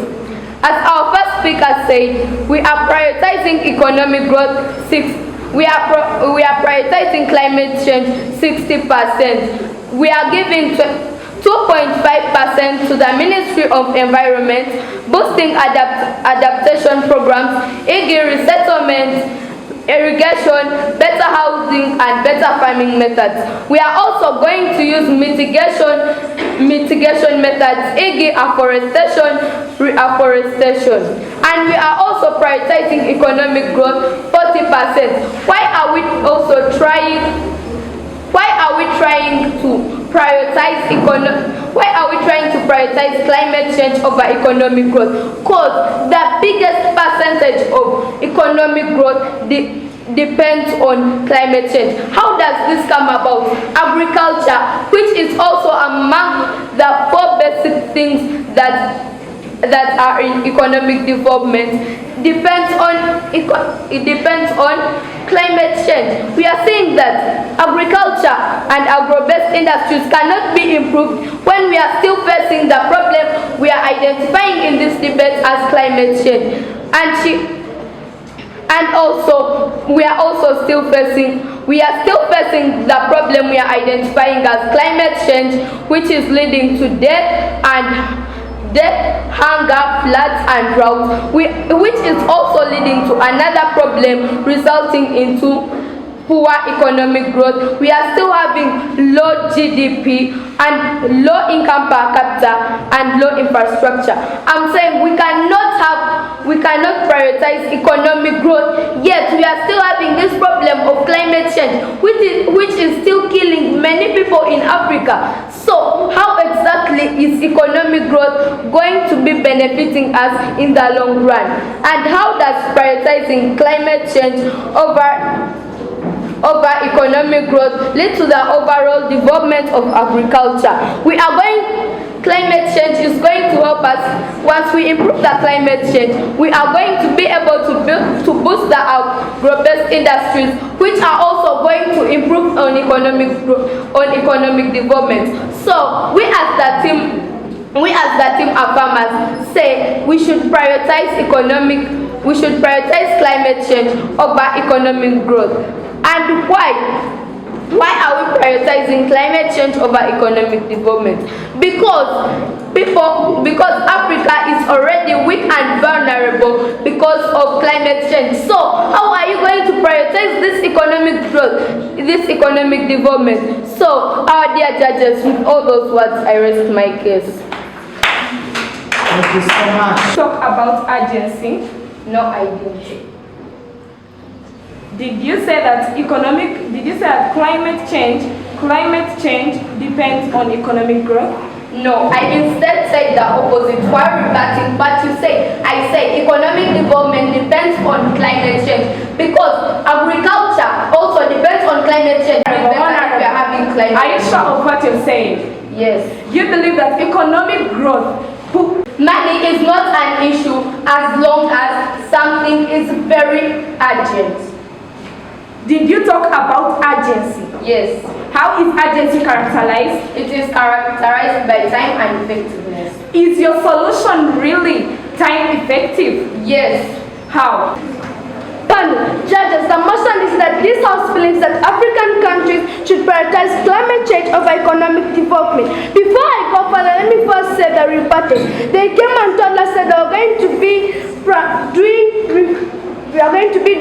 S9: As our first speaker said, we are prioritizing economic growth. We are prioritizing climate change 60%. We are giving 2.5% to the Ministry of Environment, boosting adaptation programs, resettlement, irrigation, better housing, and better farming methods. We are also going to use mitigation methods, afforestation, and we are also prioritizing economic growth 40%. Why are we trying to prioritize climate change over economic growth? Because the biggest percentage of economic growth depends on climate change. How does this come about? Agriculture, which is also among the 4 basic things that are in economic development, depends on climate change. We are saying that agriculture and agro-based industries cannot be improved when we are still facing the problem we are identifying in this debate as climate change. We are still facing the problem we are identifying as climate change, which is leading to death, hunger, floods, and drought, which is also leading to another problem resulting into poor economic growth. We are still having low GDP and low income per capita and low infrastructure. I'm saying we cannot prioritize economic growth, yet we are still having this problem of climate change, which is still killing many people in Africa. So how exactly is economic growth going to be benefiting us in the long run? And how does prioritizing climate change over economic growth lead to the overall development of agriculture? Climate change is going to help us. Once we improve the climate change, we are going to be able to boost the agro-based industries, which are also going to improve on economic development. So we as the team of farmers say we should prioritize climate change over economic growth. And why? Why are we prioritizing climate change over economic development? Because Africa is already weak and vulnerable because of climate change. So how are you going to prioritize this economic growth, this economic development? So our dear judges, with all those words, I rest my case.
S6: Thank you so much.
S9: Talk about urgency.
S1: No, I didn't.
S9: Did you say that climate change depends on economic growth?
S1: No, I instead said the opposite while rebutting, but I say economic development depends on climate change because agriculture also depends on climate change. If we are having climate
S9: Are you sure of what you're saying?
S1: Yes.
S9: You believe that economic growth,
S1: money is not an issue as long as something is very urgent.
S9: Did you talk about urgency?
S1: Yes.
S9: How is urgency characterized?
S1: It is characterized by time and effectiveness.
S9: Is your solution really time effective?
S1: Yes.
S9: How?
S10: Judges, the motion is that this House believes that African countries should prioritize climate change over economic development. Before I go further, let me first say the rebuttals. They came and told us that they were going to be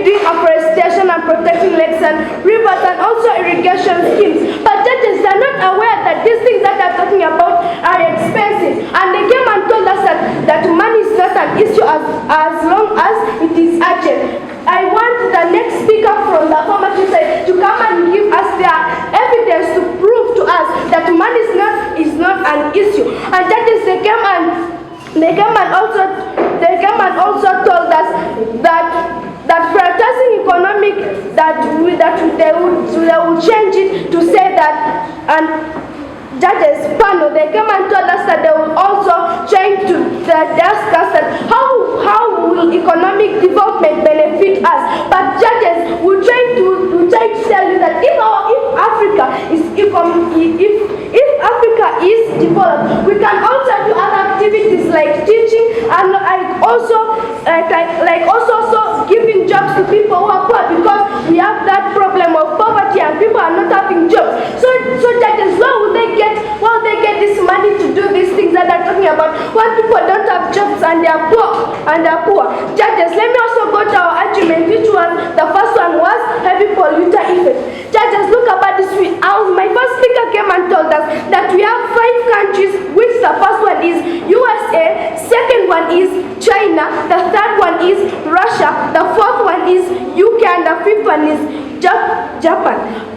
S10: doing afforestation and protecting lakes and rivers and also irrigation schemes. But judges, they are not aware that these things that they are talking about are expensive. And they came and told us that money is not an issue as long as it is urgent. I want the next speaker from the affirmative side to come and give us their evidence to prove to us that money is not an issue. And judges, they came and also told us that prioritizing economic they will change it to say that, and judges panel, they came and told us that they will also change to discuss that how will economic development benefit us. But judges will try to tell you that if Africa is developed, we can also do other activities like teaching and also giving jobs to people who are poor, because we have that problem of poverty and people are not having jobs. So judges, where will they get this money to do these things that they're talking about when people don't have jobs and they are poor? Judges, let me also go to our argument, which was the first one was heavy polluter effect. Judges, look about this. My first speaker came and told us that we have 5 countries, which the first one is USA, second one is China, the third one is Russia, the fourth one is UK, and the fifth one is Japan.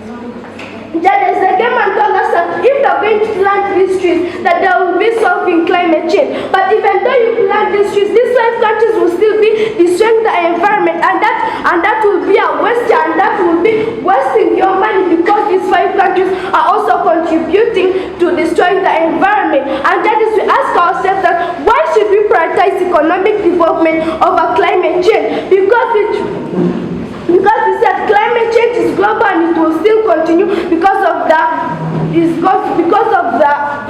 S10: Judges, they came and told us that if they're going to plant these trees, that they will be solving climate change. But even though you plant these trees, these 5 countries will still be destroying the environment, and that will be a waste, and that will be wasting your money, because these 5 countries are also contributing to destroying the environment. And judges, we ask ourselves that why should we prioritize economic development over climate change? Because we said climate change is global and it will still continue because of the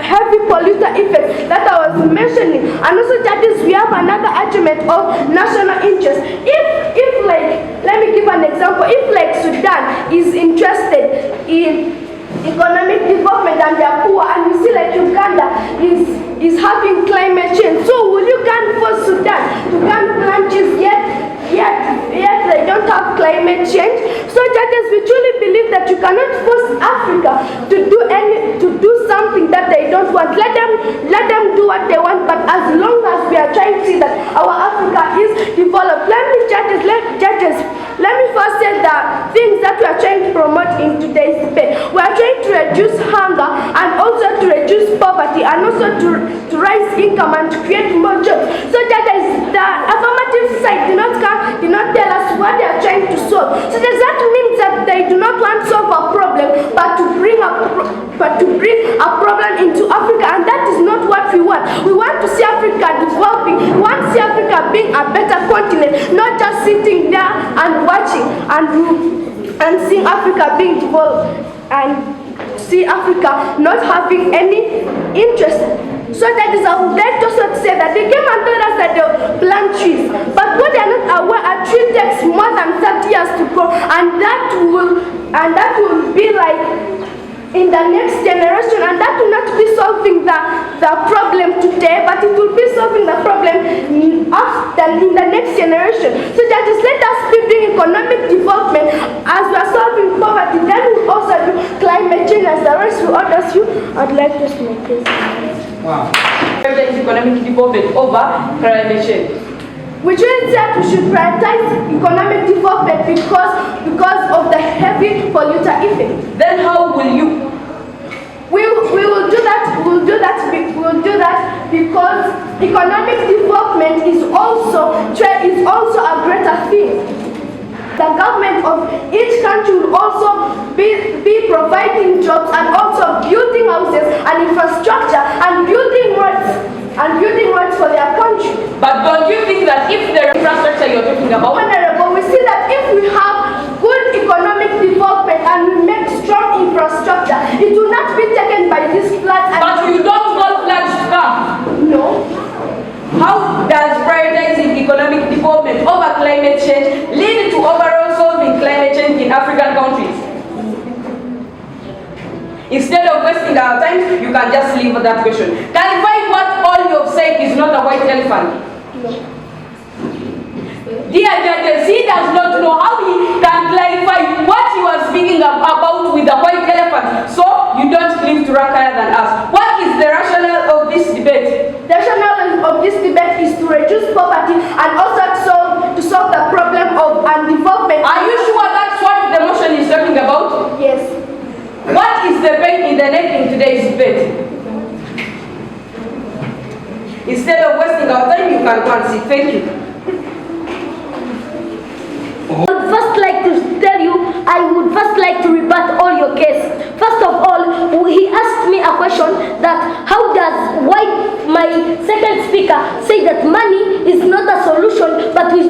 S10: heavy polluter effect that I was mentioning. And also, judges, we have another argument of national interest. If like, let me give an example. If like Sudan is interested in economic development and they are poor, and you see like Uganda is having climate change, so will you can't force Sudan to plant trees yet they don't have climate change? So judges, we truly believe that you cannot force Africa to do something that they don't want. Let them do what they want, but as long as we are trying to see that our Africa is developed. Let me first say the things that we are trying to promote in today's debate. We are trying to reduce hunger and also to reduce poverty and also to raise income and to create more jobs. So judges, the affirmative side did not tell us what they are trying to solve. So does that mean that they do not want to solve a problem, but to bring a problem into Africa? And that is not what we want. We want to see Africa developing. We want to see Africa being a better continent, not just sitting there and watching and seeing Africa being developed and see Africa not having any interest So that is, I would like also to say that they came and told us that they plant trees, but what they are not aware, a tree takes more than 30 years to grow, and that will be like in the next generation, and that will not be solving the problem today, but it will be solving the problem in the next generation. So that is, let us be doing economic development as we are solving poverty, then we will also do climate change as the rest will others you. I'd like to make this.
S6: Wow.
S2: Economic development over climate change.
S10: Which means that we should prioritize economic development because of the heavy polluter effect.
S2: Then how will you?
S10: We will do that. We will do that because economic development is also a greater thing. The government of each country will also be providing jobs and also building houses and infrastructure and building roads for their country.
S2: But don't you think that if the infrastructure you're talking about,
S10: Honorable, we see that if we have good economic development and we make strong infrastructure, it will not be taken by these floods.
S2: but you don't want floods to come?
S10: No.
S2: How does prioritizing economic development over climate change lead to overall solving climate change in African countries? Instead of wasting our time, you can just leave that question. Clarify what all you have said is not a white elephant.
S10: No.
S2: Dear judges, he does not know how he can clarify what he was speaking about with the white elephant. So you don't live to rank higher than us. What is the rationale of this debate?
S10: The rationale of this debate is to reduce poverty and also to solve the problem of development.
S2: Are you sure that's what the motion is talking about?
S10: Yes.
S2: What is the pain in the neck in today's debate? Instead of wasting our time, you can go and sit. Thank you.
S11: I would first like to rebut all your case. First of all, he asked me a question that how does my second speaker say that money is not a solution, but we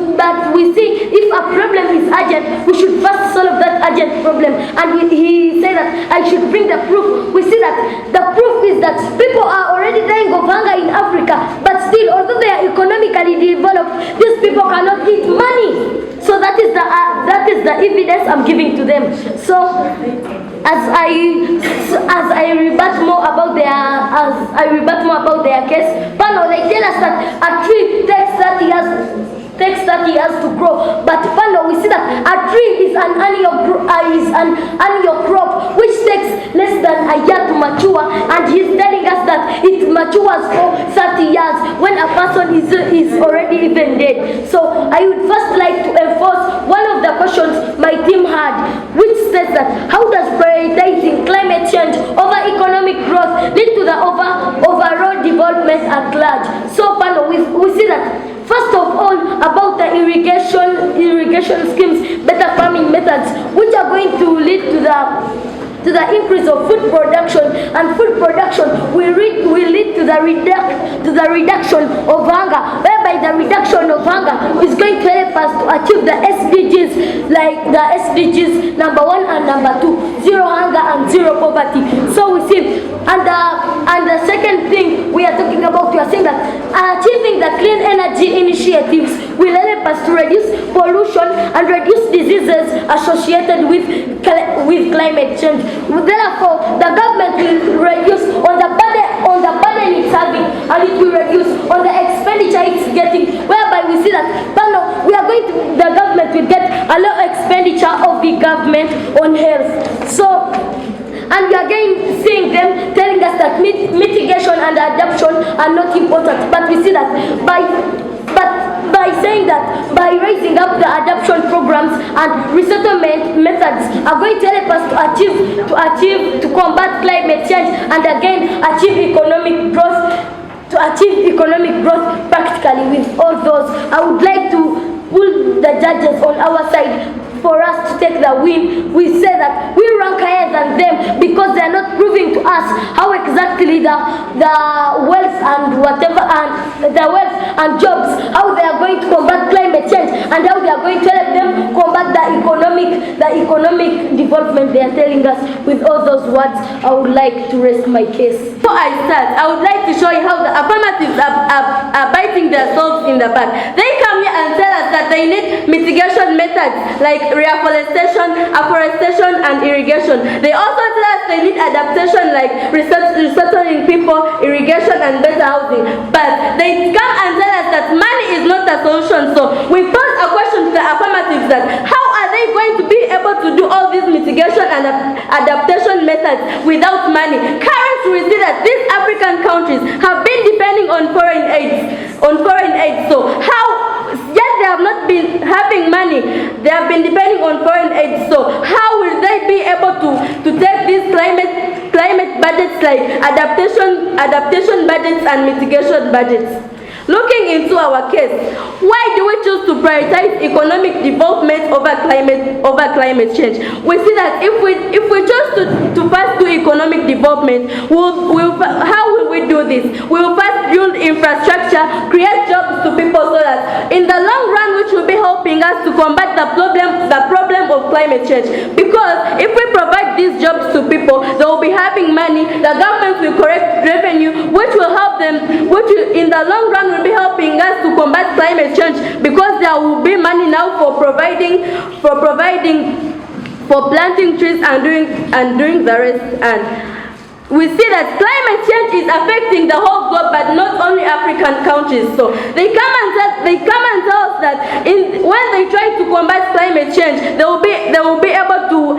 S11: see if a problem is urgent, we should first solve that urgent problem. And he said that I should bring the proof. We see that the proof is that people are already dying of hunger in Africa, but still, although they are economically developed, these people cannot eat money. So that is the evidence I'm giving to them. So as I rebut more about their case, Pano, they tell us that a tree takes 30 years to grow, but Pano, we see that a tree is an annual crop which takes less than a year to mature, and he's telling us that it matures for 30 years when a person is already even dead. So I would first like to enforce one of the questions my team had, which says that how does prioritizing climate change over economic growth lead to the overall development at large? So Pano, we see that first of all, about the irrigation schemes, better farming methods, which are going to lead to the increase of food production, and food production will lead to the reduction of hunger, whereby the reduction of hunger is going to help us to achieve the SDGs, like the SDGs number 1 and number 2, zero hunger and zero poverty. So we see, and the second thing we are talking about, we are saying that achieving the clean energy initiatives will help us to reduce pollution and reduce diseases associated with climate change. Therefore, the government will reduce on the burden it's having, and it will reduce on the expenditure it's getting, whereby we see that the government will get a low expenditure of the government on health. So, and we are again seeing them telling us that mitigation and adaptation are not important, but we see that by saying that by raising up the adoption programs and resettlement methods are going to help us to combat climate change and again achieve economic growth practically. With all those, I would like to pull the judges on our side for us to take the win. We say that we rank higher than them because they are not proving to us how exactly the wealth and whatever and the wealth and jobs, how they are going to combat climate change and how we are going to help them combat the economic development they are telling us. With all those words, I would like to rest my case. Before I start, I would like to show you how the affirmatives are biting themselves in the back. They come here and tell us that they need mitigation methods like reforestation, afforestation, and irrigation. They also tell us they need adaptation like resettling people, irrigation, and better housing. But they come and tell us that money is not a solution. So we pose a question to the affirmatives that how are they going to be able to do all these mitigation and adaptation methods without money? Currently, we see that these African countries have been depending on foreign aid. So how, yet they have not been having money, they have been depending on foreign aid. So how will they be able to take these climate budgets like adaptation budgets and mitigation budgets? Looking into our case, why do we choose to prioritize economic development over climate change? We see that if we choose to first do economic development, how will we do this? We will first build infrastructure, create jobs to people so that in the long run, which will be helping us to combat the problem of climate change. Because if we provide these jobs to people, they will be having money. The government will collect revenue, which will help them, which will, in the long run will be helping us to combat climate change, because there will be money now for planting trees and doing the rest. And we see that climate change is affecting the whole globe, but not only African countries. So they come and tell us that when they try to combat climate change, they will be able to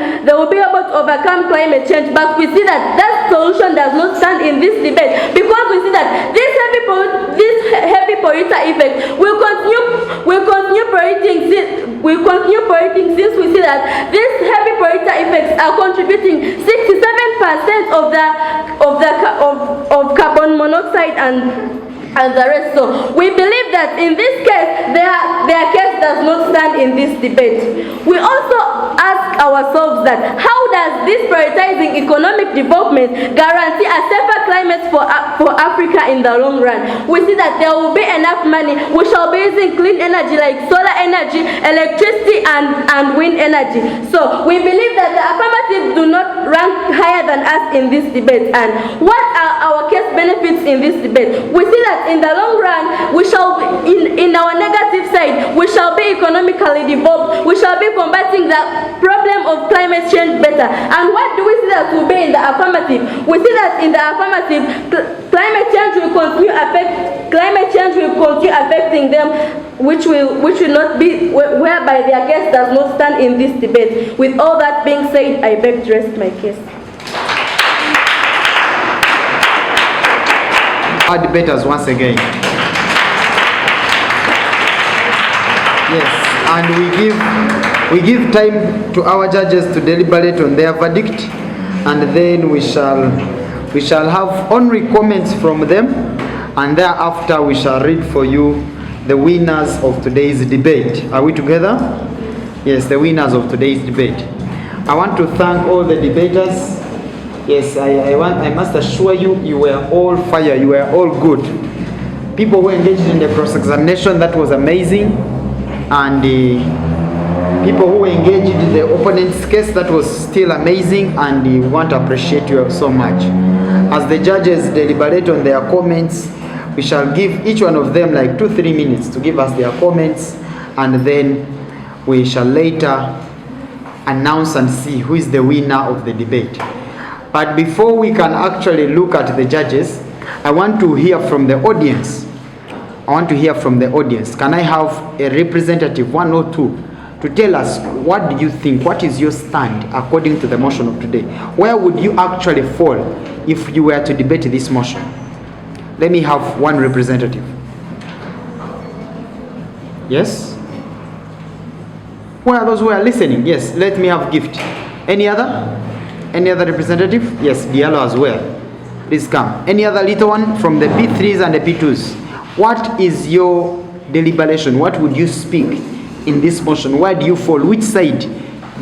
S11: overcome climate change. But we see that solution does not stand in this debate, because we see that this heavy polluter effect will continue polluting since we see that these heavy polluter effects are contributing 67% of carbon monoxide and the rest. So we believe that in this case, their case does not stand in this debate. We also ask ourselves that how does this prioritizing economic development guarantee a safer climate for Africa in the long run? We see that there will be enough money. We shall be using clean energy like solar energy, electricity, and wind energy. So we believe that the affirmatives do not rank higher than us in this debate. And what are our case benefits in this debate? We see that in the long run, we shall be, in our negative side, we shall be economically developed. We shall be combating the problem of climate change better. And what do we see that will be in the affirmative? We see that in the affirmative, climate change will continue affecting them, which will not be, whereby their case does not stand in this debate. With all that being said, I beg to rest my case.
S8: Our debaters once again. Yes, and we give time to our judges to deliberate on their verdict, and then we shall have only comments from them, and thereafter we shall read for you the winners of today's debate. Are we together? Yes, the winners of today's debate. I want to thank all the debaters. Yes, I must assure you, you were all fire, you were all good. People who engaged in the cross-examination, that was amazing. And people who engaged in the opponent's case, that was still amazing, and we want to appreciate you so much. As the judges deliberate on their comments, we shall give each one of them like 2-3 minutes to give us their comments, and then we shall later announce and see who is the winner of the debate. But before we can actually look at the judges, I want to hear from the audience. Can I have a representative, one or two, to tell us what do you think, what is your stand according to the motion of today? Where would you actually fall if you were to debate this motion? Let me have one representative. Yes? Who are those who are listening? Yes, let me have gift. Any other? Any other representative? Yes, Diallo as well. Please come. Any other little one from the P3s and the P2s? What is your deliberation? What would you speak in this motion? Where do you fall? Which side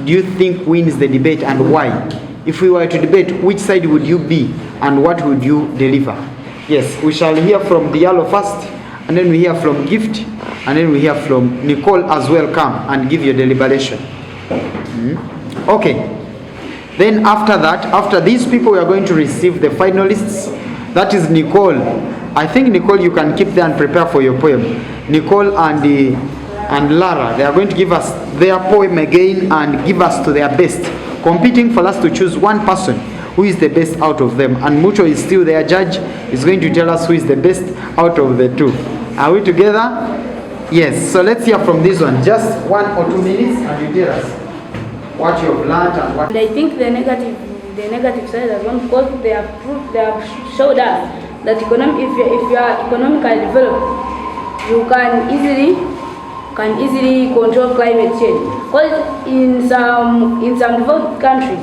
S8: do you think wins the debate, and why? If we were to debate, which side would you be and what would you deliver? Yes, we shall hear from Diallo first, and then we hear from Gift, and then we hear from Nicole as well. Come and give your deliberation. Okay. Then after that, after these people, we are going to receive the finalists. That is Nicole. I think Nicole, you can keep there and prepare for your poem. Nicole and Lara, they are going to give us their poem again and give us to their best, competing for us to choose one person who is the best out of them. And Mucho is still their judge. He's going to tell us who is the best out of the two. Are we together? Yes. So let's hear from this one. Just 1 or 2 minutes, and you tell us what you have learned and what.
S3: And I think the negative side as well, because they have showed us that if you are economically developed, you can easily control climate change. Because in some developed countries,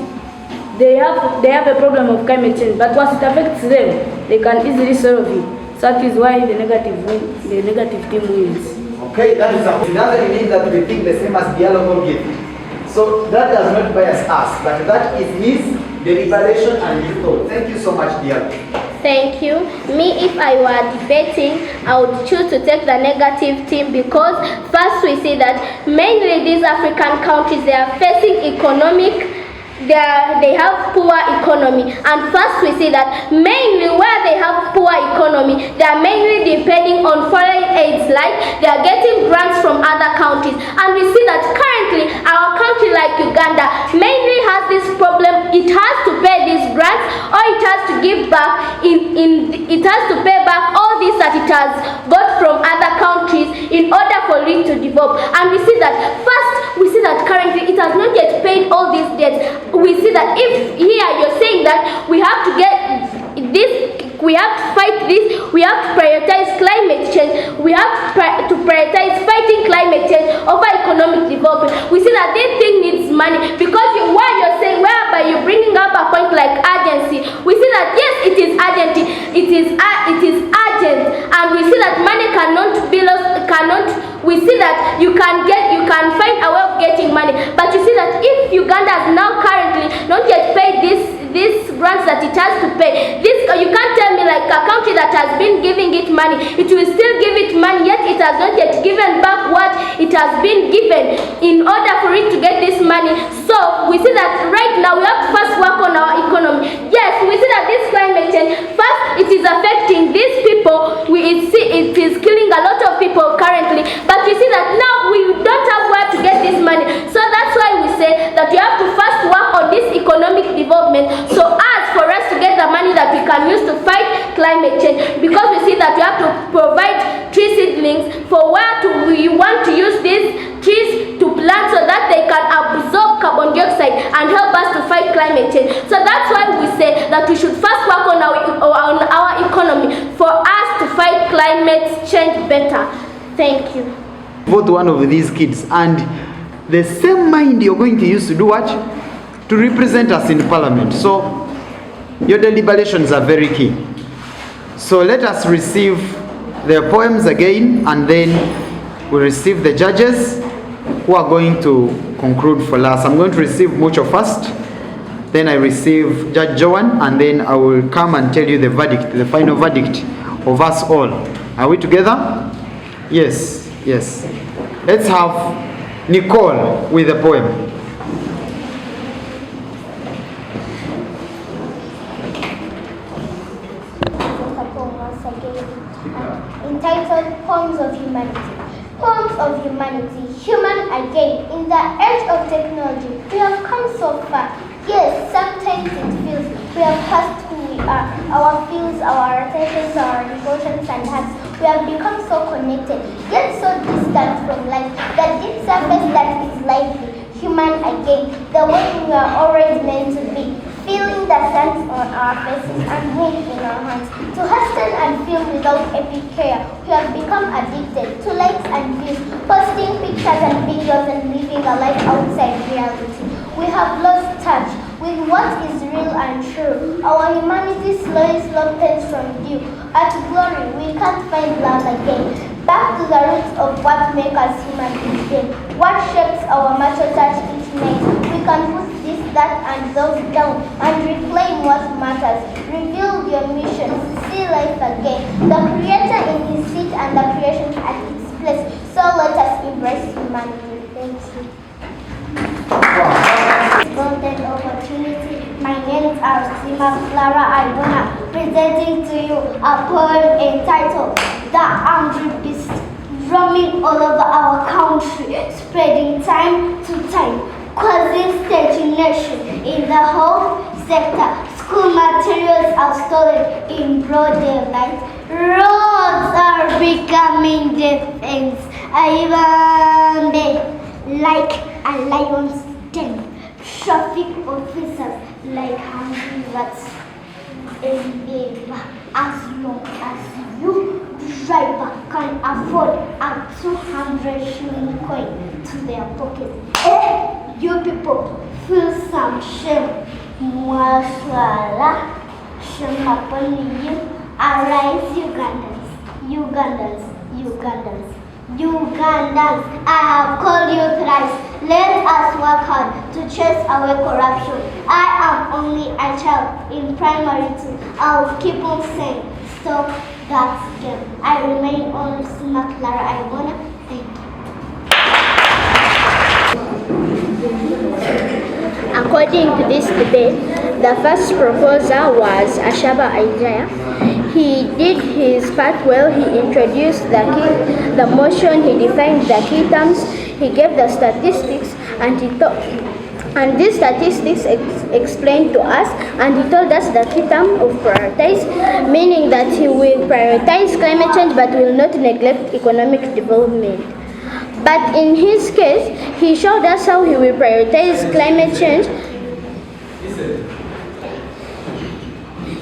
S3: they have a problem of climate change, but once it affects them, they can easily solve it. So that is why the negative team wins.
S8: Okay, that is it doesn't mean that we think the same as Dialogo gives. So that does not bias us, but that is his deliberation and his thought. Thank you so much, Dialogo.
S4: Thank you. Me, if I were debating, I would choose to take the negative team because first we see that mainly these African countries, they are facing they have poor economy, and first we see that mainly where they have poor economy, they are mainly depending on foreign aids, like they are getting grants from other countries, and we see that currently our country like Uganda mainly has this problem. It has to pay these grants, or it has to give back it has to pay back all this that it has got from other countries in order for it to develop. And we see that first we see that currently it has not yet paid all these debts. We see that if here you're saying that we have to get this, we have to fight this, we have to prioritize climate change, we have to prioritize fighting climate change over economic development. We see that this thing needs money, because what you're saying, whereby you're bringing up a point like urgency, we see that yes, it is urgent, it is urgent, and we see that money cannot be lost, we see that you can find a way of getting money, but you see that if Uganda has now currently not yet paid these grants that it has to pay, you can't tell me like a country that has been giving it money, it will still give it money, yet it has not yet given back what it has been given in order for it to get this money. So we see that right now we have to first work on our economy. Yes, we see that this climate change, first it is affecting these people, it is killing a lot of people currently, but you see that now we don't have where to get this money. So that's why we say that we have to first work on this economic development, so as for us to get the money that we can use to fight climate change, because we see that we have to provide tree seedlings for we want to use these trees to plant so that they can absorb carbon dioxide and help us to fight climate change. So that's why we say that we should first work on our economy for us to fight climate change better. Thank you.
S8: Vote one of these kids, and the same mind you're going to use to do what? To represent us in parliament. So your deliberations are very key. So let us receive their poems again, and then we receive the judges who are going to conclude for us. I'm going to receive Mucho first, then I receive Judge Joan, and then I will come and tell you the verdict, the final verdict of us all. Are we together? Yes, yes. Let's have Nicole with the poem.
S4: Entitled Poems of Humanity. Poems of Humanity, human again. In the age of technology, we have come so far. Yes, sometimes it feels we have passed who we are. Our feels, our attentions, our devotions and hearts. We have become so connected, yet so distant from life. The deep surface that is lively, human again. The way we are always meant to be. Feeling the sense on our faces and wind in our hands. To hasten and feel without epic care, we have become addicted to likes and views, posting pictures and videos and living a life outside reality. We have lost touch with what is real and true. Our humanity slowly slows from view. At glory, we can't find love again. Back to the roots of what makes us human today. What shapes our matter touch each night. We can put this, that, and those down and reclaim what matters. Reveal your mission, see life again. The Creator in His seat and the creation at its place. So let us embrace humanity. Thank you. Golden opportunity. My name is Arsima Clara Ibona, presenting to you a poem entitled The Angry Beast, roaming all over our country, spreading time to time, causing stagnation in the whole sector. School materials are stolen in broad daylight. Roads are becoming dead ends. Even like a lion's den. Traffic officers like hungry rats. And as long as you driver can afford a 200 shilling coin to their pocket, you people feel some shame. Mwaswala, shame upon you. Arise, Ugandans, Ugandans, Ugandans, Ugandans. I have called you thrice. Let us work hard to chase away corruption. I am only a child in primary 2. I'll keep on saying, stop that scam. I remain only Sima Clara Ibona. Thank you.
S12: According to this debate, the first proposer was Ashaba Isaiah. He did his part well. He introduced the motion, he defined the key terms, he gave the statistics, and these statistics explained to us, and he told us the key term of prioritize, meaning that he will prioritize climate change but will not neglect economic development. But in his case, he showed us how he will prioritize climate change.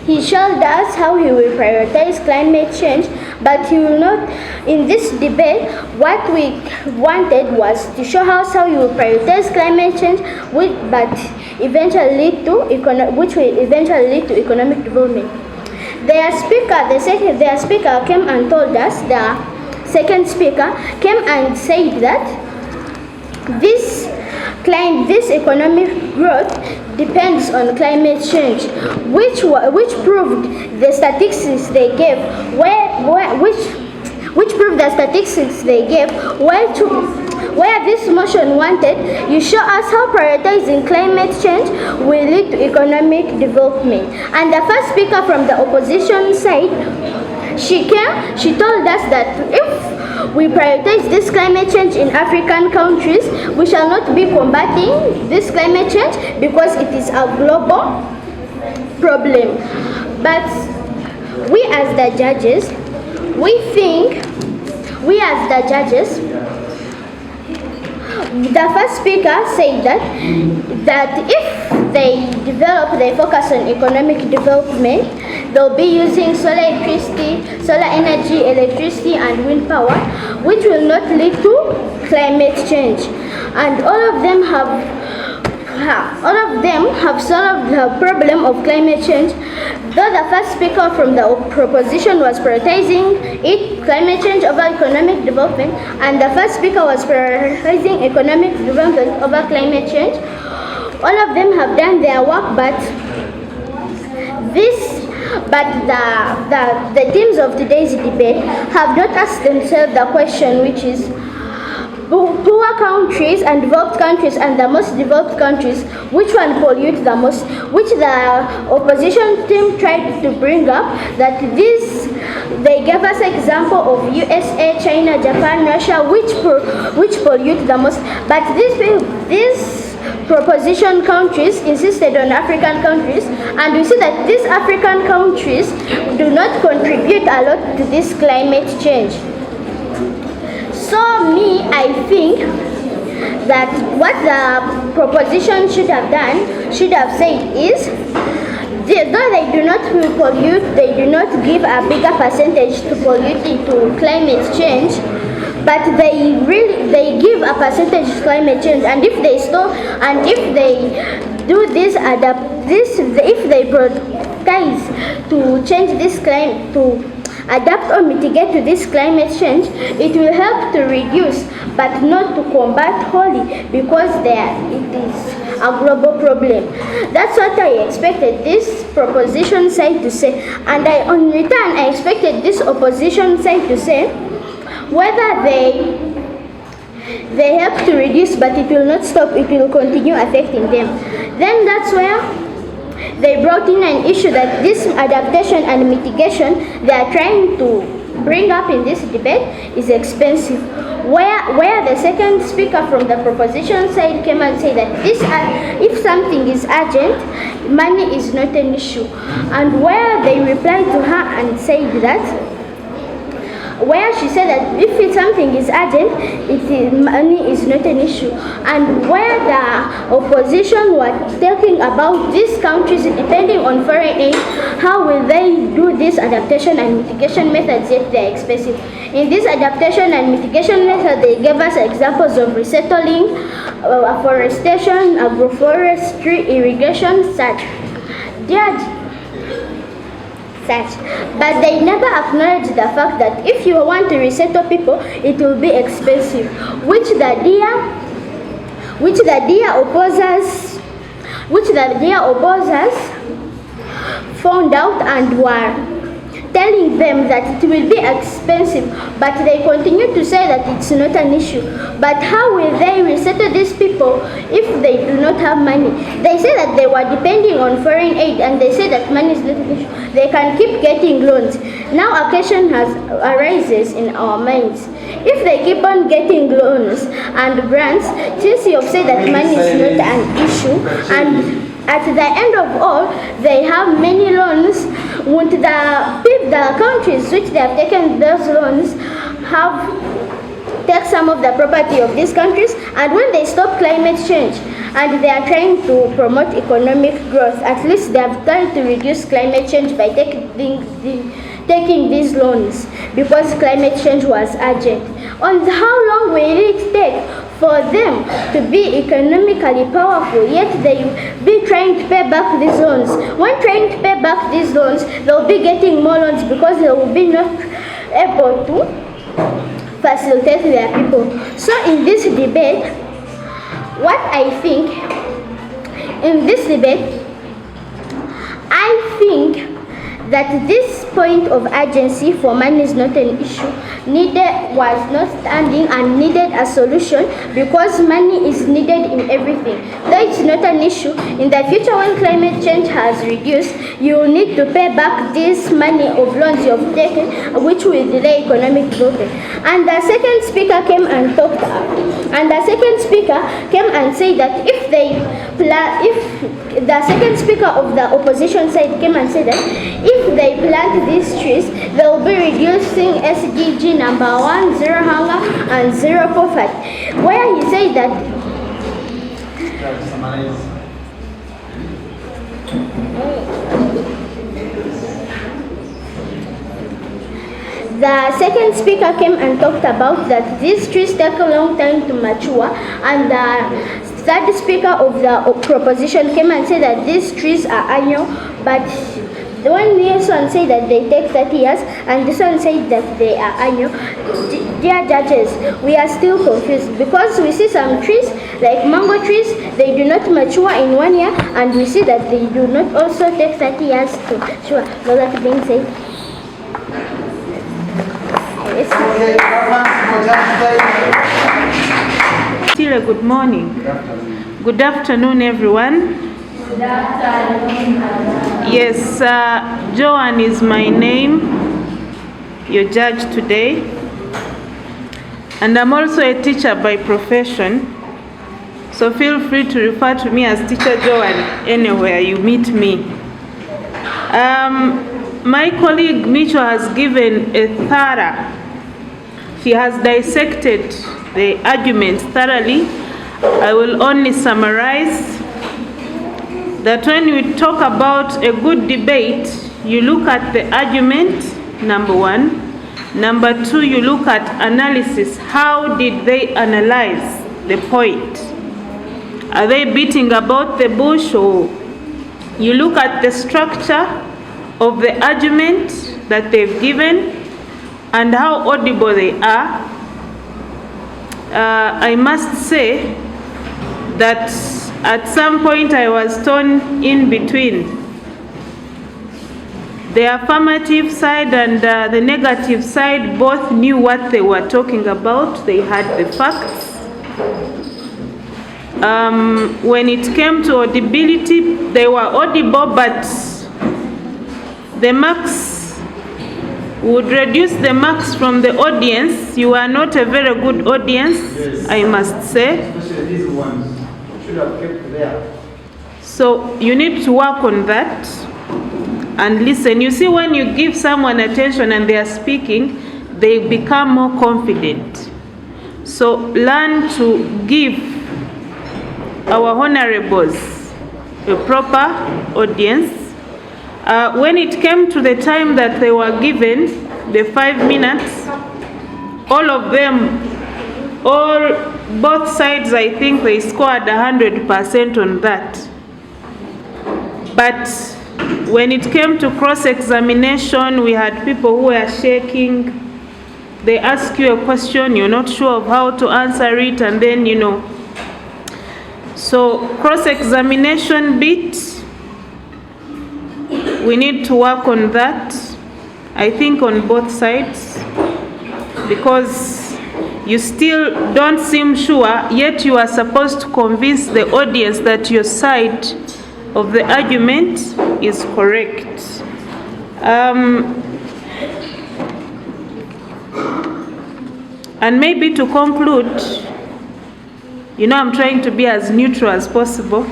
S12: He showed us how he will prioritize climate change, but he will not. In this debate, what we wanted was to show us how he will prioritize climate change, which will eventually lead to economic development. Their speaker came and told us, the second speaker came and said that this economic growth depends on climate change, which proved the statistics they gave, which proved the statistics they gave, where this motion wanted, you show us how prioritizing climate change will lead to economic development. And the first speaker from the opposition side, she told us that if we prioritize this climate change in African countries, we shall not be combating this climate change because it is a global problem. But we as the judges, the first speaker said that if they focus on economic development, they'll be using solar energy, electricity, and wind power, which will not lead to climate change. And all of them have solved the problem of climate change. Though the first speaker from the proposition was prioritizing climate change over economic development, and the first speaker was prioritizing economic development over climate change, all of them have done their work, but the teams of today's debate have not asked themselves the question, which is, poor countries and developed countries and the most developed countries, which one pollute the most? Which the opposition team tried to bring up, that they gave us example of USA, China, Japan, Russia, which pollute the most. But these proposition countries insisted on African countries, and we see that these African countries do not contribute a lot to this climate change. So I think that what the proposition should have said is, though they do not pollute, they do not give a bigger percentage to polluting to climate change, but they give a percentage to climate change. And if they do this, if they prioritize to change this climate, to adapt or mitigate to this climate change, it will help to reduce, but not to combat wholly, because it is a global problem. That's what I expected this proposition side to say, and in return I expected this opposition side to say, whether they help to reduce, but it will not stop, it will continue affecting them. Then that's where they brought in an issue that this adaptation and mitigation they are trying to bring up in this debate is expensive. Where the second speaker from the proposition side came and said that if something is urgent, money is not an issue. And where they replied to her and said that, where she said that if something is urgent, money is not an issue. And where the opposition were talking about these countries depending on foreign aid, how will they do this adaptation and mitigation methods yet they are expensive? In this adaptation and mitigation method, they gave us examples of resettling, afforestation, agroforestry, irrigation, such. But they never acknowledge the fact that if you want to resettle people, it will be expensive, which the dear opposers found out and were telling them that it will be expensive, but they continue to say that it's not an issue. But how will they resettle these people if they do not have money? They say that they were depending on foreign aid, and they say that money is not an issue. They can keep getting loans. Now a question arises in our minds. If they keep on getting loans and grants, since you have said that money is not an issue, and at the end of all, they have many loans, won't the countries which they have taken those loans take some of the property of these countries? And when they stop climate change and they are trying to promote economic growth, at least they have tried to reduce climate change by taking these loans, because climate change was urgent. On how long will it take for them to be economically powerful, yet they will be trying to pay back these loans? When trying to pay back these loans, they'll be getting more loans because they will be not able to facilitate their people. So in this debate, I think that this point of urgency for money is not an issue, was not standing and needed a solution, because money is needed in everything. Though it's not an issue, in the future when climate change has reduced, you will need to pay back this money of loans you have taken, which will delay economic growth. And the second speaker came and said that if the second speaker of the opposition side came and said that if they plant these trees, they will be reducing SDG number 1, zero hunger and zero poverty. Where he said that the second speaker came and talked about that these trees take a long time to mature, and the third speaker of the proposition came and said that these trees are annual, but when this one said that they take 30 years and this one said that they are annual, dear judges, we are still confused, because we see some trees, like mango trees, they do not mature in 1 year, and we see that they do not also take 30 years to mature. So that being said,
S13: Still good morning. Good afternoon, everyone.
S1: Good afternoon.
S13: Yes, Joanne is my name, your judge today. And I'm also a teacher by profession. So feel free to refer to me as Teacher Joanne anywhere you meet me. My colleague Micho has given a thorough, she has dissected the arguments thoroughly. I will only summarize that when we talk about a good debate, you look at the argument, number one. Number two, you look at analysis. How did they analyze the point? Are they beating about the bush, or you look at the structure of the argument that they've given and how audible they are? I must say that at some point I was torn in between. The affirmative side and the negative side both knew what they were talking about. They had the facts. When it came to audibility, they were audible, but the marks would reduce the marks from the audience. You are not a very good audience, yes, I must say.
S8: Especially these ones. Should have kept there.
S13: So you need to work on that and listen. You see, when you give someone attention and they are speaking, they become more confident. So learn to give our honorables a proper audience. When it came to the time that they were given, the 5 minutes, all of them, both sides, I think they scored 100% on that. But when it came to cross-examination, we had people who were shaking. They ask you a question, you're not sure of how to answer it, and then, So cross-examination bit, we need to work on that, I think on both sides, because you still don't seem sure, yet you are supposed to convince the audience that your side of the argument is correct. And maybe to conclude, I'm trying to be as neutral as possible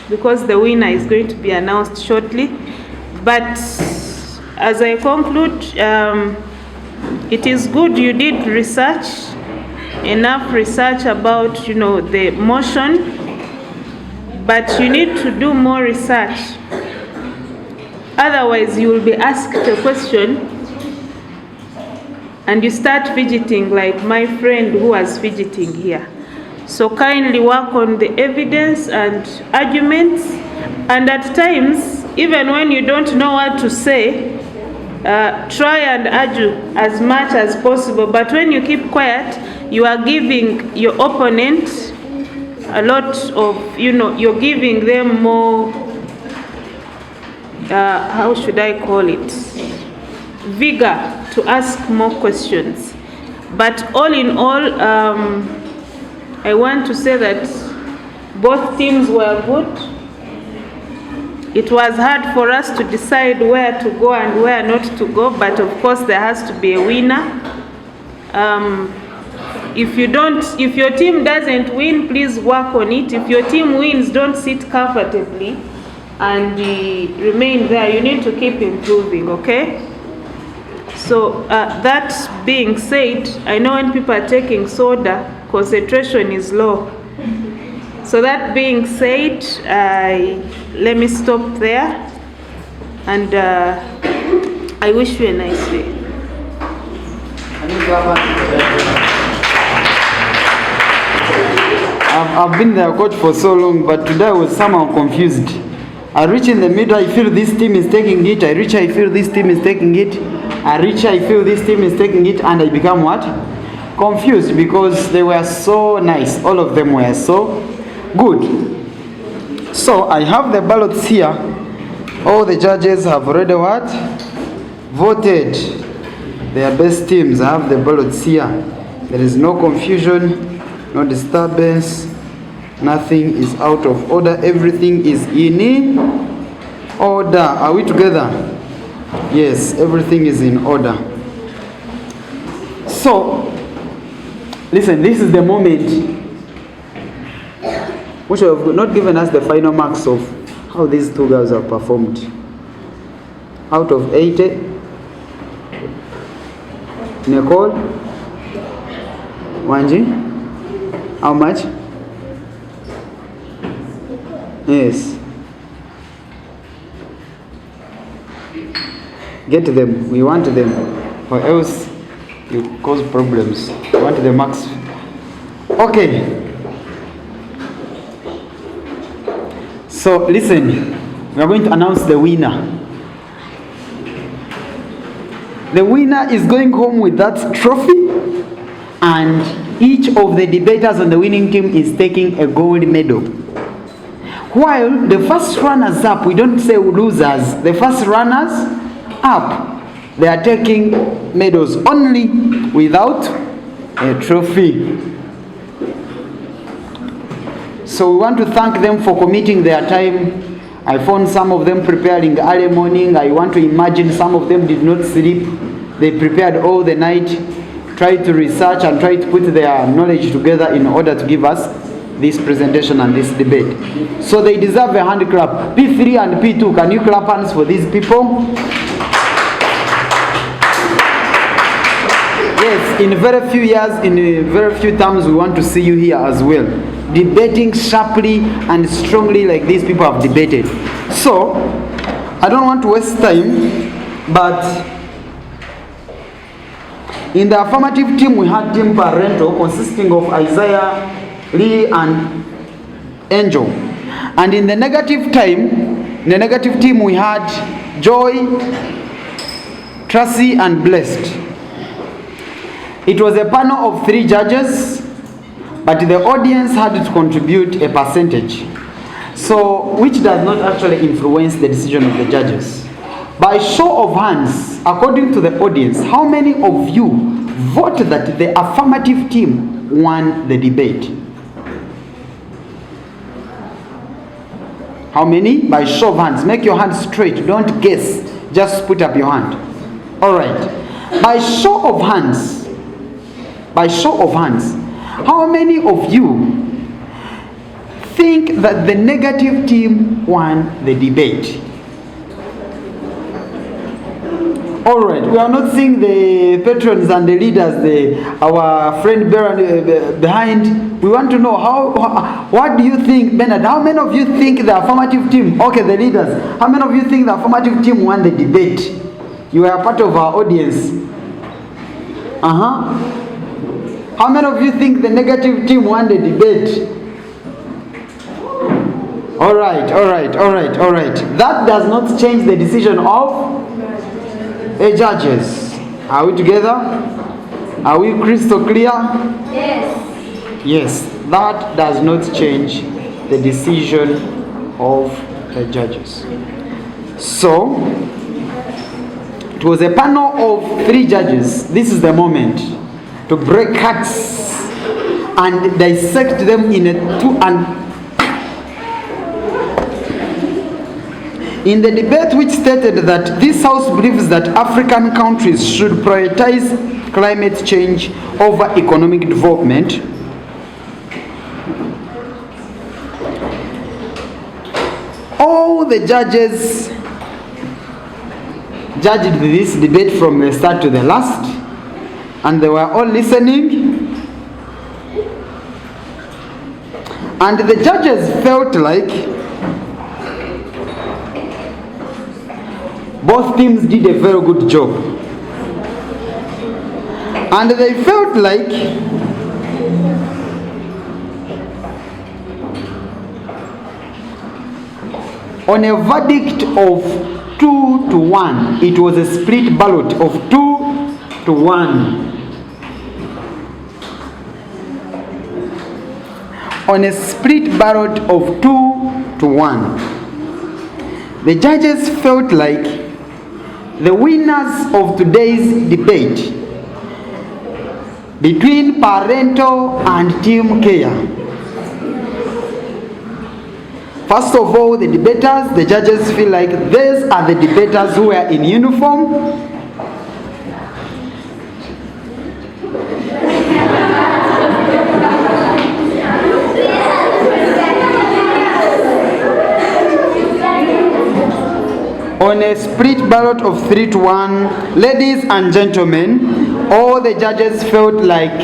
S13: because the winner is going to be announced shortly. But as I conclude, it is good you did research, enough research about, the motion, but you need to do more research. Otherwise, you will be asked a question and you start fidgeting like my friend who was fidgeting here. So kindly work on the evidence and arguments, and at times, even when you don't know what to say, try and argue as much as possible. But when you keep quiet, you are giving your opponent a lot of, you're giving them more, how should I call it, vigor to ask more questions. But all in all, I want to say that both teams were good. It was hard for us to decide where to go and where not to go, but of course there has to be a winner. If your team doesn't win, please work on it. If your team wins, don't sit comfortably and remain there. You need to keep improving, okay? So that being said, I know when people are taking soda, concentration is low. So that being said, let me stop there, and I wish you a nice day.
S8: I've been their coach for so long, but today I was somehow confused. I reach in the middle, I feel this team is taking it. I reach, I feel this team is taking it. I reach, I feel this team is taking it, and I become what? Confused, because they were so nice. All of them were so good. So I have the ballots here. All the judges have already what? Voted their best teams. I have the ballots here. There is no confusion, no disturbance. Nothing is out of order. Everything is in order. Are we together? Yes, everything is in order. So, listen, this is the moment which have not given us the final marks of how these two girls have performed. Out of 80, Nicole, Wanji, how much? Yes. Get them. We want them. Or else you cause problems. We want the marks. Okay. So listen, we are going to announce the winner. The winner is going home with that trophy, and each of the debaters on the winning team is taking a gold medal. While the first runners up, we don't say losers, the first runners up, they are taking medals only without a trophy. So we want to thank them for committing their time. I found some of them preparing early morning. I want to imagine some of them did not sleep. They prepared all the night, tried to research and tried to put their knowledge together in order to give us this presentation and this debate. So they deserve a hand clap. P3 and P2, can you clap hands for these people? Yes, in very few years, in very few times, we want to see you here as well, debating sharply and strongly like these people have debated. So, I don't want to waste time, but in the affirmative team, we had Team Parental consisting of Isaiah, Lee, and Angel. And in the negative team, we had Joy, Tracy, and Blessed. It was a panel of 3 judges, but the audience had to contribute a percentage, so which does not actually influence the decision of the judges. By show of hands, according to the audience, how many of you voted that the affirmative team won the debate? How many? By show of hands. Make your hand straight, don't guess, just put up your hand. All right. By show of hands, how many of you think that the negative team won the debate? All right, we are not seeing the patrons and the leaders, our friend behind. We want to know what do you think, Bernard? How many of you think the affirmative team, okay, the leaders, how many of you think the affirmative team won the debate? You are part of our audience. How many of you think the negative team won the debate? All right. That does not change the decision of the judges. Are we together? Are we crystal clear?
S1: Yes.
S8: Yes, that does not change the decision of the judges. So, it was a panel of 3 judges. This is the moment to break hearts and dissect them in in the debate which stated that this house believes that African countries should prioritize climate change over economic development, all the judges judged this debate from the start to the last, and they were all listening, and the judges felt like both teams did a very good job, and they felt like on a verdict of 2-1, it was a split ballot of 2-1. On a split ballot of 2-1, the judges felt like the winners of today's debate between Parental and Team Care. First of all, the debaters, the judges feel like these are the debaters who are in uniform. On a split ballot of 3-1, ladies and gentlemen, all the judges felt like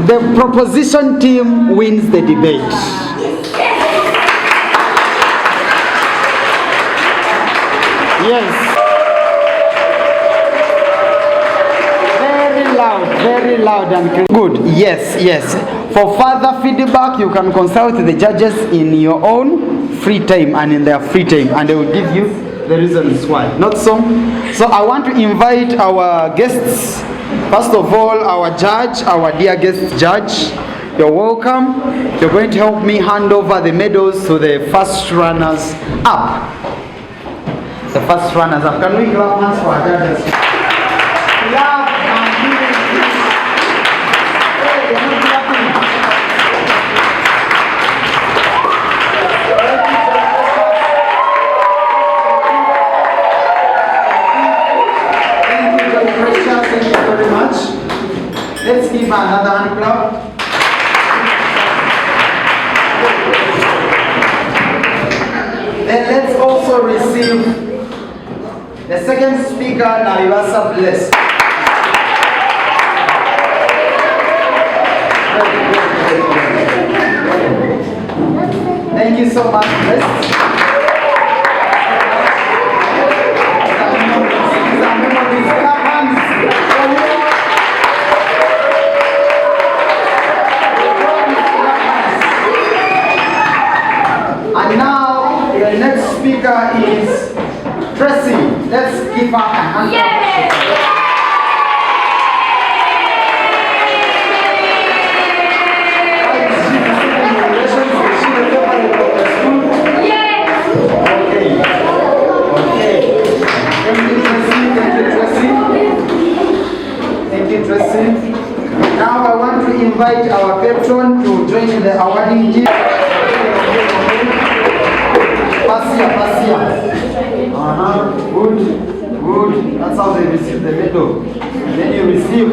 S8: the proposition team wins the debate. Yes. Very loud and clear. Good. Yes. For further feedback, you can consult the judges in your own free time and in their free time, and they will give you the reasons why. Not so? So I want to invite our guests. First of all, our judge, our dear guest judge, You're welcome. You're going to help me hand over the medals to the first runners up. The first runners up. Can we clap hands for our judges? Clap and give it. Hey, you're not clapping. Thank you, Dr. Precious. Thank you very much. Let's give another hand clap. Then let's also receive the second speaker, Nalibasa Bless. Thank you so much, Bless. And now, the next speaker is Tracy. Let's give her a hand. Okay. Thank you, Tracy. Thank you, Tracy. Now I want to invite our patron to join the awarding team. Pasia. Good. That's how they receive the medal. Then you receive.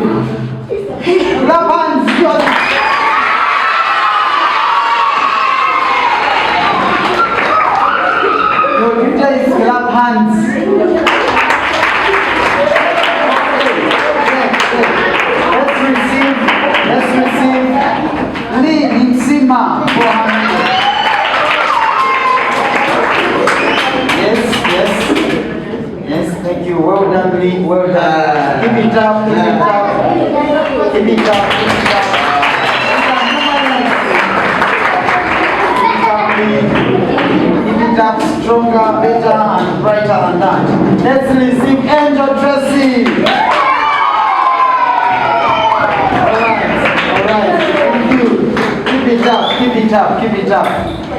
S8: Clap hands. Your duty is clap hands. Let's receive Lee Nsima for her medal. Yes, thank you. Well done, Lee. Well done. Keep it up. Keep it up. Keep it up, stronger, better, and brighter than that. Let's receive Angel Tracy. Alright. Thank you. Keep it up.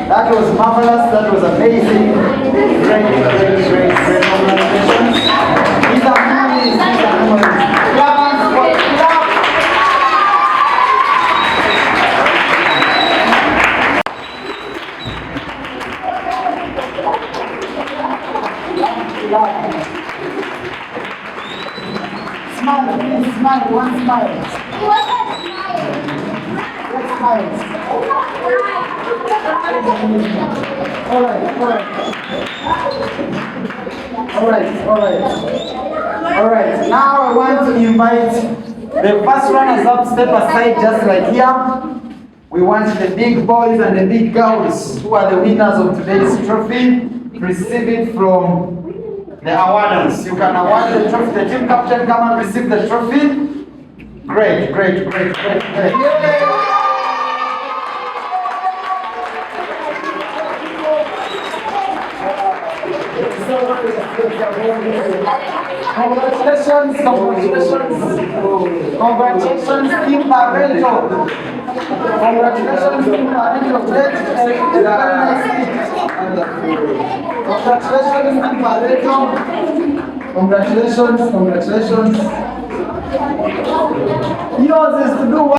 S8: That was marvelous. That was amazing. Great. Congratulations. These are memories. Clap hands for clap. Smile, please smile. One smile. Let's smile. All right. Now I want to invite the first runners up. Step aside, just like here. We want the big boys and the big girls who are the winners of today's trophy. Receive it from the awarders. You can award the trophy. The team captain come and receive the trophy. Great. Yay! Congratulations, Team Parental. Congratulations, Team Parental. Congratulations, Team Parental. Congratulations. Yours is to do what?